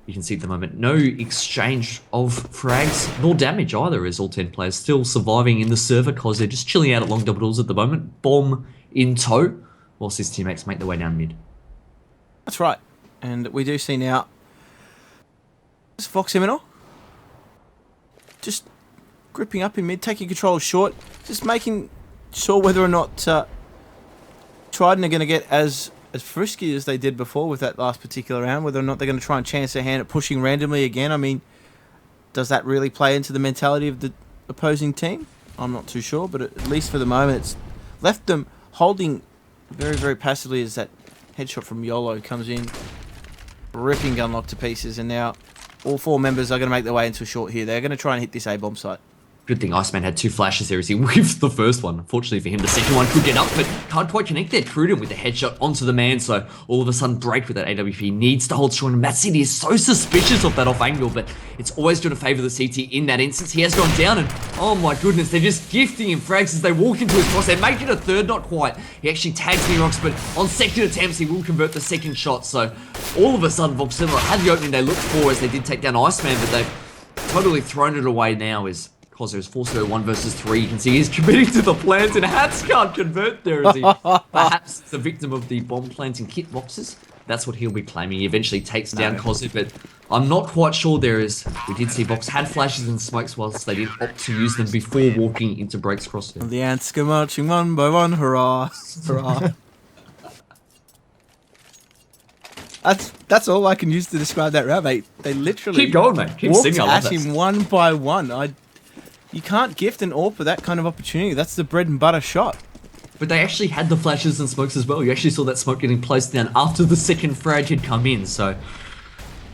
you can see at the moment no exchange of frags, nor damage either, as all 10 players still surviving in the server, because they're just chilling out at long double doors at the moment. Bomb in tow, whilst his teammates make their way down mid. That's right. And we do see now, it's Fox Eminor just gripping up in mid, taking control short, just making sure whether or not Trident are going to get as frisky as they did before with that last particular round, whether or not they're going to try and chance their hand at pushing randomly again. I mean, does that really play into the mentality of the opposing team? I'm not too sure, but at least for the moment, it's left them holding very, very passively as that headshot from YOLO comes in, ripping Gunlock to pieces, and now all 4 members are going to make their way into a short here. They're going to try and hit this A-bomb site. Good thing Iceman had 2 flashes there as he whiffed the first one. Unfortunately for him, the second one could get up, but can't quite connect there. Trident with the headshot onto the man, so all of a sudden Break with that AWP needs to hold strong. That City is so suspicious of that off angle, but it's always going to favour the CT in that instance. He has gone down, and oh my goodness, they're just gifting him frags as they walk into his cross. They make it a third, not quite. He actually tags Mirox, but on second attempts, he will convert the second shot. So all of a sudden, Voxilla had the opening they looked for as they did take down Iceman, but they've totally thrown it away now as Cozzo is forced to go 1 versus 3. You can see he's committing to the plans, and Hats can't convert there as he perhaps the victim of the bomb planting kit boxes. That's what he'll be claiming. He eventually takes down Cozzo, but I'm not quite sure there is. We did see Vox had flashes and smokes whilst they did opt to use them before walking into Break's crosshair. The ants go marching one by one, hurrah, hurrah. That's all I can use to describe that round, mate. They literally Keep going, mate. Keep singing. I love at that. him one by one. You can't gift an AWP for that kind of opportunity. That's the bread and butter shot. But they actually had the flashes and smokes as well. You actually saw that smoke getting placed down after the second frag had come in. So,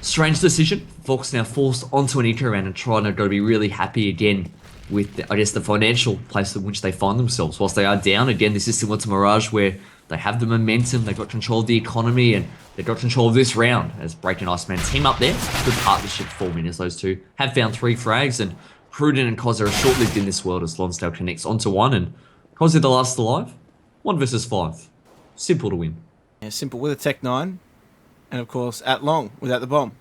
strange decision. Vox now forced onto an eco round and trying to go to be really happy again with, the financial place in which they find themselves. Whilst they are down, again, this is similar to Mirage where they have the momentum, they've got control of the economy, and they've got control of this round as Break and Iceman team up there. Good partnership forming as those two have found 3 frags, and Trident and Cozzo are short-lived in this world as Lonsdale connects onto 1, and Cozzo the last alive. 1 versus 5. Simple to win. Yeah, simple with a Tech 9, and of course at long without the bomb.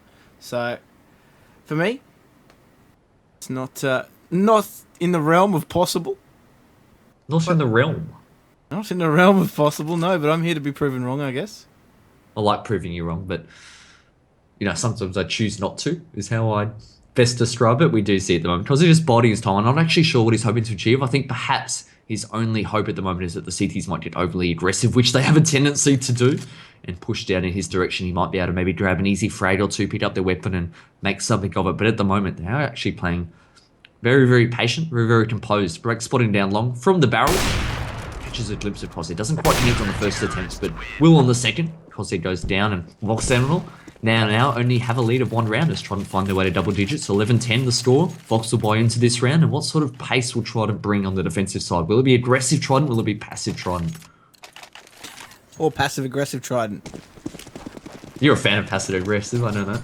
So, for me, it's not in the realm of possible. Not in the realm. Not in the realm of possible, no, but I'm here to be proven wrong, I guess. I like proving you wrong, but, sometimes I choose not to, is how I best describe it. We do see at the moment, because he's just biding his time. I'm not actually sure what he's hoping to achieve. I think perhaps his only hope at the moment is that the CTs might get overly aggressive, which they have a tendency to do, and push down in his direction. He might be able to maybe grab an easy frag or 2, pick up their weapon and make something of it. But at the moment, they are actually playing very, very patient, very, very composed. Break spotting down long from the barrel. Catches a glimpse of Crosshair. Doesn't quite connect on the first attempt, but will on the second. Crosshair goes down, and Vox Seminole now only have a lead of 1 round as trying to find their way to double digits. 11-10 the score. Vox will buy into this round, and what sort of pace will Trident bring on the defensive side? Will it be aggressive Trident? Will it be passive Trident? Or passive-aggressive Trident. You're a fan of passive-aggressive, I know that.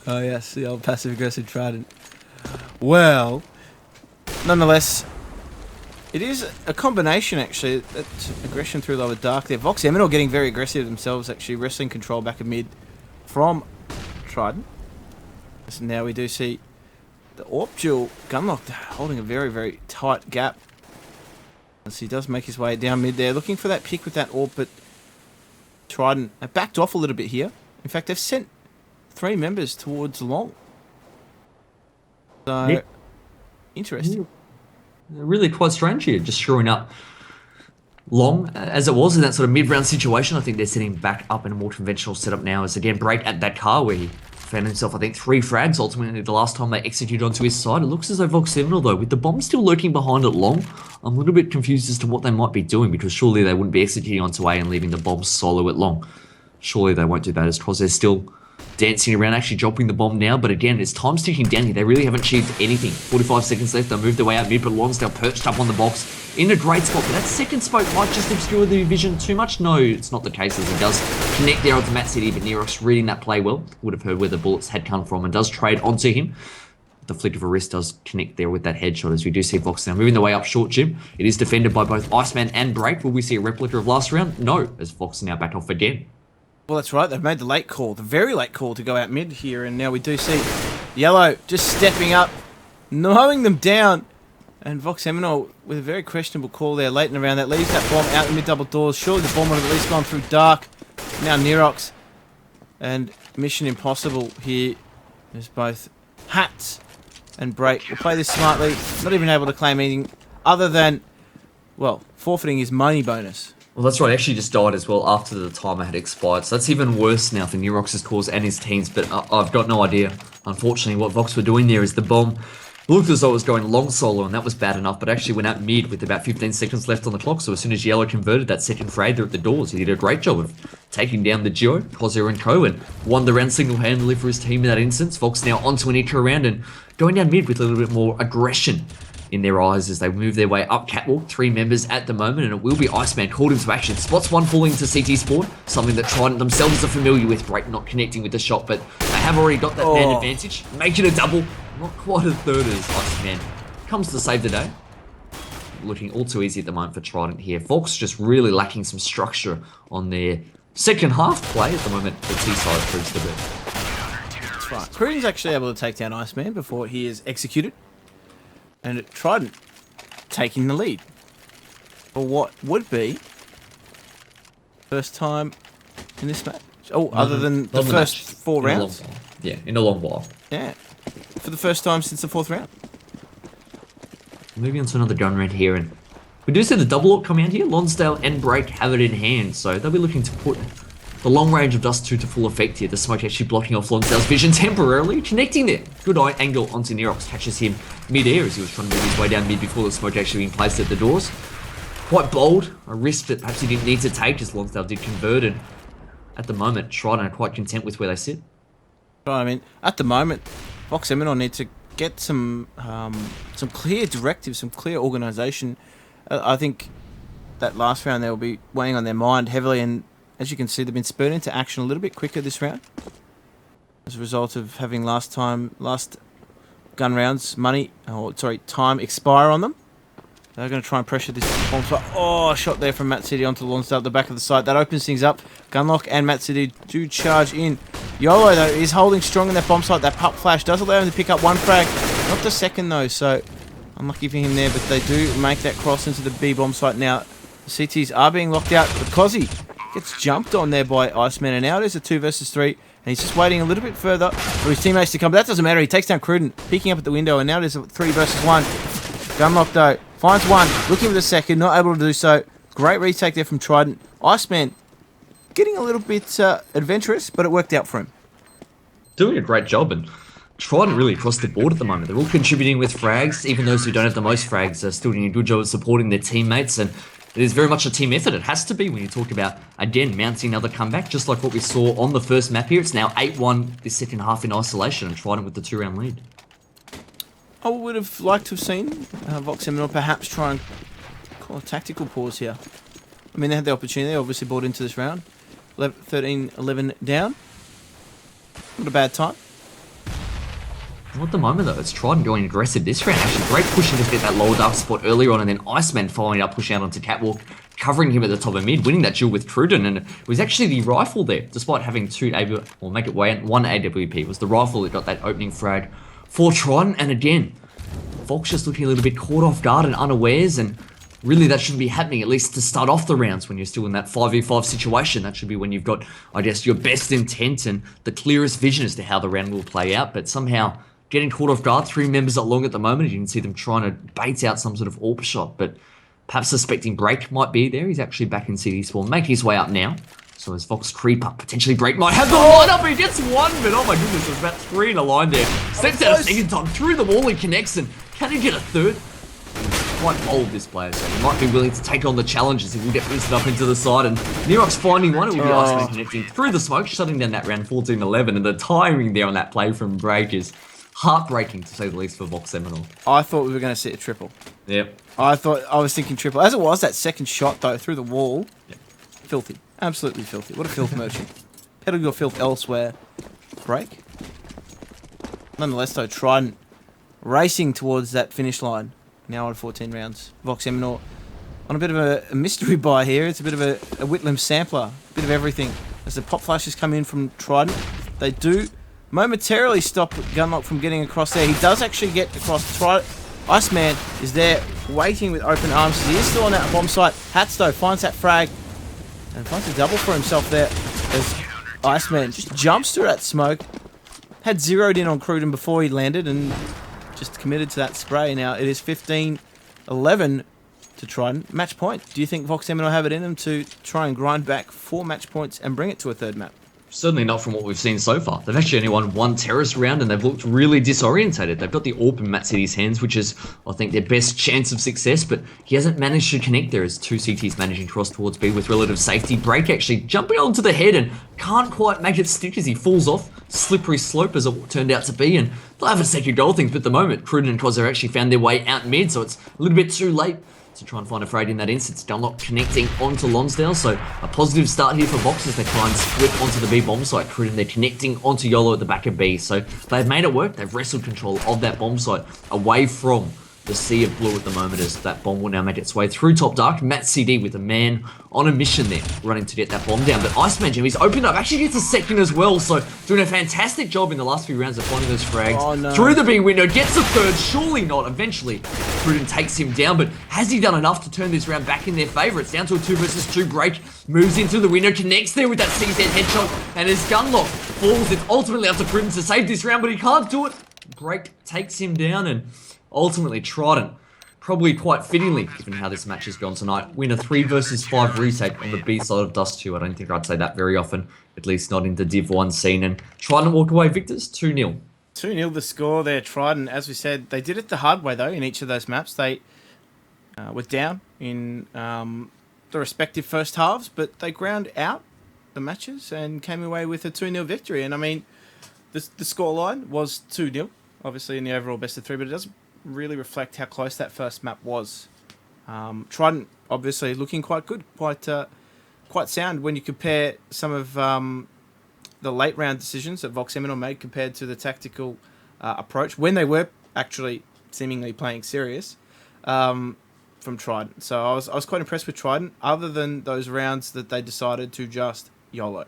Oh yes, the old passive-aggressive Trident. Well, nonetheless, it is a combination, actually. That's aggression through lower dark there. Vox Eminor getting very aggressive themselves, actually wrestling control back in mid from Trident. So now we do see the AWP duel Gunlock holding a very, very tight gap. As he does make his way down mid there, looking for that pick with that AWP, but Trident backed off a little bit here. In fact, they've sent 3 members towards long. So, Yeah. interesting. Really quite strange here, just screwing up long as it was in that sort of mid-round situation. I think they're sitting back up in a more conventional setup now as again Break at that car where he found himself, I think, 3 frags ultimately the last time they executed onto his side. It looks as though Vox Eminor, though, with the bomb still lurking behind it long, I'm a little bit confused as to what they might be doing because surely they wouldn't be executing onto A and leaving the bomb solo at long. Surely they won't do that as Troz. They're still dancing around, actually dropping the bomb now, but again, it's time ticking down here. They really haven't achieved anything. 45 seconds left. They moved their way out mid, but Lonsdale perched up on the box in a great spot. But that second smoke might just obscure the vision too much. No, it's not the case, as it does connect there onto Matt City, but Nerox reading that play well. Would have heard where the bullets had come from and does trade onto him. The flick of a wrist does connect there with that headshot, as we do see Vox now moving the way up short, Jim. It is defended by both Iceman and Break. Will we see a replica of last round? No, as Vox now back off again. Well, that's right. They've made the late call, the very late call to go out mid here, and now we do see Yellow just stepping up, mowing them down, and Vox Eminor with a very questionable call there late in the round. That leaves that bomb out in mid double doors. Surely the bomb would have at least gone through dark. Now Nerox and Mission Impossible here. There's both Hats and Break. Will play this smartly, not even able to claim anything other than, well, forfeiting his money bonus. Well, that's right. Actually just died as well after the timer had expired. So that's even worse now for Nerox's cause and his teams. But I've got no idea. Unfortunately, what Vox were doing there is the bomb looked as though it was going long solo, and that was bad enough, but actually went out mid with about 15 seconds left on the clock. So as soon as Yellow converted that second frag there at the doors, he did a great job of taking down the duo, Cosio and Co, and won the round single-handedly for his team in that instance. Vox now onto an eco round and going down mid with a little bit more aggression in their eyes as they move their way up catwalk. 3 members at the moment, and it will be Iceman called into action. Spots one falling to CT Spawn, something that Trident themselves are familiar with. Break not connecting with the shot, but they have already got that man advantage. Make it a double. Not quite a third as Iceman comes to save the day. Looking all too easy at the moment for Trident here. Vox just really lacking some structure on their second half play at the moment. The T-side proves to be. That's right. Cruden's actually able to take down Iceman before he is executed. And Trident taking the lead for what would be first time in this match. Oh, other than the first 4 rounds. Yeah, in a long while. Yeah, for the first time since the 4th round. Moving on to another gun round here, and we do see the double AWP come out here. Lonsdale and Break have it in hand, so they'll be looking to put the long range of Dust 2 to full effect here. The smoke actually blocking off Lonsdale's vision temporarily, connecting there. Good eye angle onto Nerox, catches him mid-air as he was trying to move his way down mid before the smoke actually being placed at the doors. Quite bold, a risk that perhaps he didn't need to take as Lonsdale did convert, and at the moment, Trident are quite content with where they sit. Right, I mean, at the moment, Vox Eminor need to get some clear directives, some clear organisation. I think that last round they will be weighing on their mind heavily, and as you can see, they've been spurred into action a little bit quicker this round as a result of having last gun rounds time expire on them. They're going to try and pressure this bomb spot. Oh, shot there from Matt City onto Lonsdale at the back of the site. That opens things up. Gunlock and Matt City do charge in. YOLO, though, is holding strong in that bomb site. That pup flash does allow him to pick up 1 frag. Not the second, though, so unlucky for him there, but they do make that cross into the B bomb site now. The CTs are being locked out, but Cozzy gets jumped on there by Iceman, and now it is a 2 versus 3, and he's just waiting a little bit further for his teammates to come, but that doesn't matter. He takes down Cruden, peeking up at the window, and now it is a 3 versus 1. Gunlock, though, finds 1, looking for the second, not able to do so. Great retake there from Trident. Iceman getting a little bit adventurous, but it worked out for him. Doing a great job, and Trident really across the board at the moment. They're all contributing with frags. Even those who don't have the most frags are still doing a good job of supporting their teammates, and it is very much a team effort. It has to be when you talk about, again, mounting another comeback, just like what we saw on the first map here. It's now 8-1 this second half in isolation, and Trident with the 2-round lead. I would have liked to have seen Vox Eminor perhaps try and call a tactical pause here. I mean, they had the opportunity. They obviously bought into this round. 13-11 down. Not a bad time. Well, at the moment, though, it's Trident going aggressive this round. Actually, great pushing to get that lower dark spot earlier on, and then Iceman following up, pushing out onto Catwalk, covering him at the top of mid, winning that duel with Cruden, and it was actually the rifle there, despite having 1 AWP. It was the rifle that got that opening frag for Trident, and again, Vox just looking a little bit caught off guard and unawares, and really that shouldn't be happening, at least to start off the rounds when you're still in that 5v5 situation. That should be when you've got, I guess, your best intent and the clearest vision as to how the round will play out. But somehow getting caught off guard, 3 members along at the moment. You can see them trying to bait out some sort of AWP shot, but perhaps suspecting Break might be there. He's actually back in CD spawn, making his way up now. So as Vox creep up, potentially Break might have the line up. He gets one, but oh my goodness, there's about 3 in a line there. Steps out a second time, through the wall, he connects, and can he get a third? He's quite bold, this player, so he might be willing to take on the challenges. He will get boosted up into the side, and Nerox finding one. It will be Iceman connecting through the smoke, shutting down that round 14-11, and the timing there on that play from Break is heartbreaking, to say the least, for Vox Eminor. I thought we were going to see a triple. Yep. I was thinking triple. As it was, that second shot, though, through the wall, filthy. Absolutely filthy. What a filth merchant. Peddle your filth elsewhere. Break. Nonetheless, though, Trident racing towards that finish line. Now on 14 rounds. Vox Eminor on a bit of a mystery buy here. It's a bit of a Whitlam sampler. A bit of everything. As the pop flashes come in from Trident, they do momentarily stop Gunlock from getting across there. He does actually get across. Trident. Iceman is there waiting with open arms. He is still on that bomb site. Hats, though, finds that frag. And finds a double for himself there as Iceman just jumps through that smoke. Had zeroed in on Cruden before he landed and just committed to that spray. Now it is 15-11 to Trident. Match point. Do you think Vox Eminor have it in them to try and grind back 4 match points and bring it to a third map? Certainly not from what we've seen so far. They've actually only won 1 terrorist round and they've looked really disorientated. They've got the AWP in Matt City's hands, which is, I think, their best chance of success, but he hasn't managed to connect there as 2 CTs managing to cross towards B with relative safety. Break actually jumping onto the head and can't quite make it stick as he falls off. Slippery slope as it turned out to be, and they'll have a second goal things, but at the moment, Cruden and Cozzer actually found their way out mid, so it's a little bit too late to try and find a frag in that instance. Gunlock connecting onto Lonsdale, so a positive start here for Vox as they try and split onto the B bomb site. Cruden, they're connecting onto YOLO at the back of B, so they've made it work. They've wrestled control of that bomb site away from the sea of blue at the moment as that bomb will now make its way through top dark. Matt CD with a man on a mission there, running to get that bomb down. But Iceman, Jim, he's opened up, actually gets a second as well, so doing a fantastic job in the last few rounds of finding those frags. Oh, no. Through the B window, gets a third, surely not. Eventually, Cruden takes him down, but has he done enough to turn this round back in their favour? It's down to a 2 versus 2 break, moves into the window, connects there with that CZ headshot, and his Gunlock falls. It's ultimately up to Cruden to save this round, but he can't do it. Break takes him down, and ultimately Trident, probably quite fittingly, given how this match has gone tonight, win a 3 versus 5 retake on the B side of Dust 2. I don't think I'd say that very often, at least not in the Div 1 scene. And Trident walk away victors, 2-0. 2-0 the score there, Trident. As we said, they did it the hard way, though, in each of those maps. They were down in the respective first halves, but they ground out the matches and came away with a 2-0 victory. And, I mean, the scoreline was 2-0, obviously, in the overall best of 3, but it doesn't really reflect how close that first map was. Trident obviously looking quite good, quite sound when you compare some of the late round decisions that Vox Eminor made compared to the tactical approach when they were actually seemingly playing serious from Trident. So I was quite impressed with Trident, other than those rounds that they decided to just YOLO.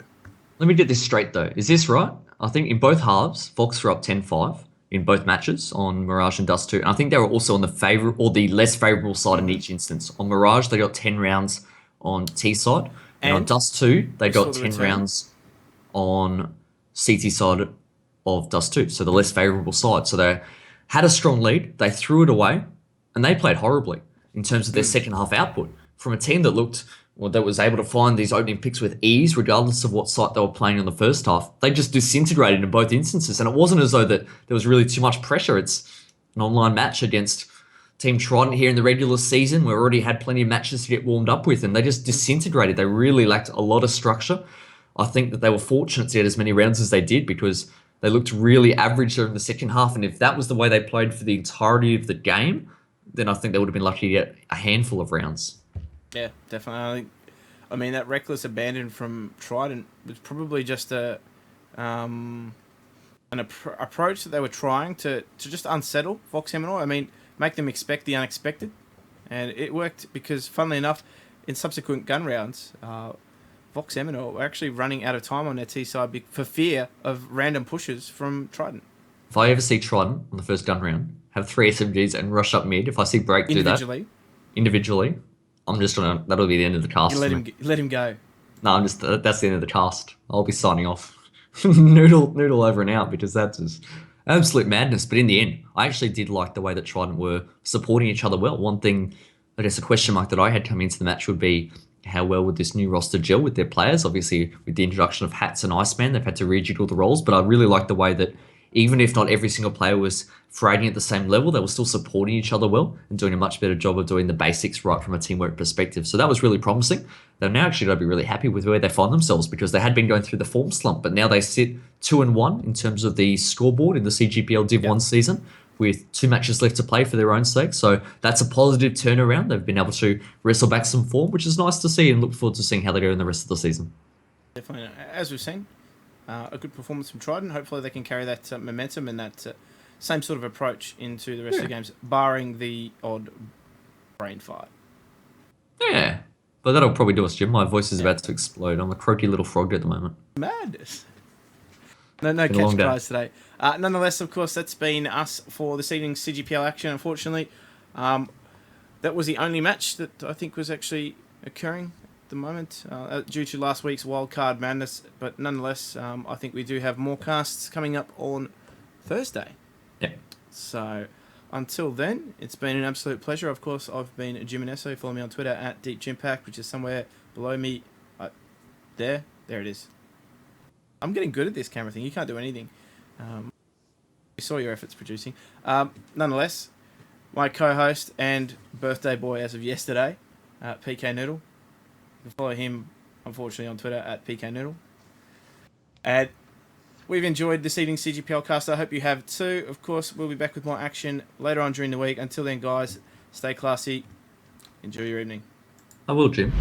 Let me get this straight though. Is this right? I think in both halves, Vox were up 10-5. In both matches on Mirage and Dust 2. And I think they were also on the favor or the less favorable side in each instance. On Mirage, they got 10 rounds on T side. And on Dust 2, they got 10 rounds on CT side of Dust 2. So the less favorable side. So they had a strong lead. They threw it away. And they played horribly in terms of their second half output. From a team that looked, well, that was able to find these opening picks with ease, regardless of what site they were playing in the first half. They just disintegrated in both instances, and it wasn't as though that there was really too much pressure. It's an online match against Team Trident here in the regular season. We already had plenty of matches to get warmed up with, and they just disintegrated. They really lacked a lot of structure. I think that they were fortunate to get as many rounds as they did because they looked really average during the second half, and if that was the way they played for the entirety of the game, then I think they would have been lucky to get a handful of rounds. Yeah, definitely. I mean, that reckless abandon from Trident was probably just an approach that they were trying to just unsettle Vox Eminor. I mean, make them expect the unexpected. And it worked because, funnily enough, in subsequent gun rounds, Vox Eminor were actually running out of time on their T side for fear of random pushes from Trident. If I ever see Trident on the first gun round, have 3 SMGs and rush up mid, if I see Break do that, individually, I'm just gonna. That'll be the end of the cast. You let him go. No, I'm just. That's the end of the cast. I'll be signing off. Noodle over and out because that's just absolute madness. But in the end, I actually did like the way that Trident were supporting each other well. One thing, I guess, a question mark that I had coming into the match would be how well would this new roster gel with their players? Obviously, with the introduction of Hats and Iceman, they've had to rejiggle the roles. But I really like the way that even if not every single player was fighting at the same level, they were still supporting each other well and doing a much better job of doing the basics right from a teamwork perspective. So that was really promising. They're now actually going to be really happy with where they find themselves because they had been going through the form slump, but now they sit 2-1 in terms of the scoreboard in the CGPL Div 1 season with 2 matches left to play for their own sake. So that's a positive turnaround. They've been able to wrestle back some form, which is nice to see, and look forward to seeing how they go in the rest of the season. Definitely. As we've seen, a good performance from Trident. Hopefully they can carry that momentum and that same sort of approach into the rest of the games, barring the odd brain fart. Yeah, but that'll probably do us, Jim. My voice is about to explode. I'm a croaky little frog at the moment. Madness. No catch prize today. Nonetheless, of course, that's been us for this evening's CGPL action. Unfortunately, that was the only match that I think was actually occurring at the moment due to last week's wildcard madness. But nonetheless, I think we do have more casts coming up on Thursday. Yeah. So until then, it's been an absolute pleasure. Of course, I've been Jim Inesso. Follow me on Twitter at DeepGympact, which is somewhere below me. There it is. I'm getting good at this camera thing. You can't do anything. We saw your efforts producing. Nonetheless, my co-host and birthday boy as of yesterday, PK Noodle. You can follow him, unfortunately, on Twitter at PK Noodle. And we've enjoyed this evening's CGPL cast. I hope you have too. Of course, we'll be back with more action later on during the week. Until then, guys, stay classy. Enjoy your evening. I will, Jim.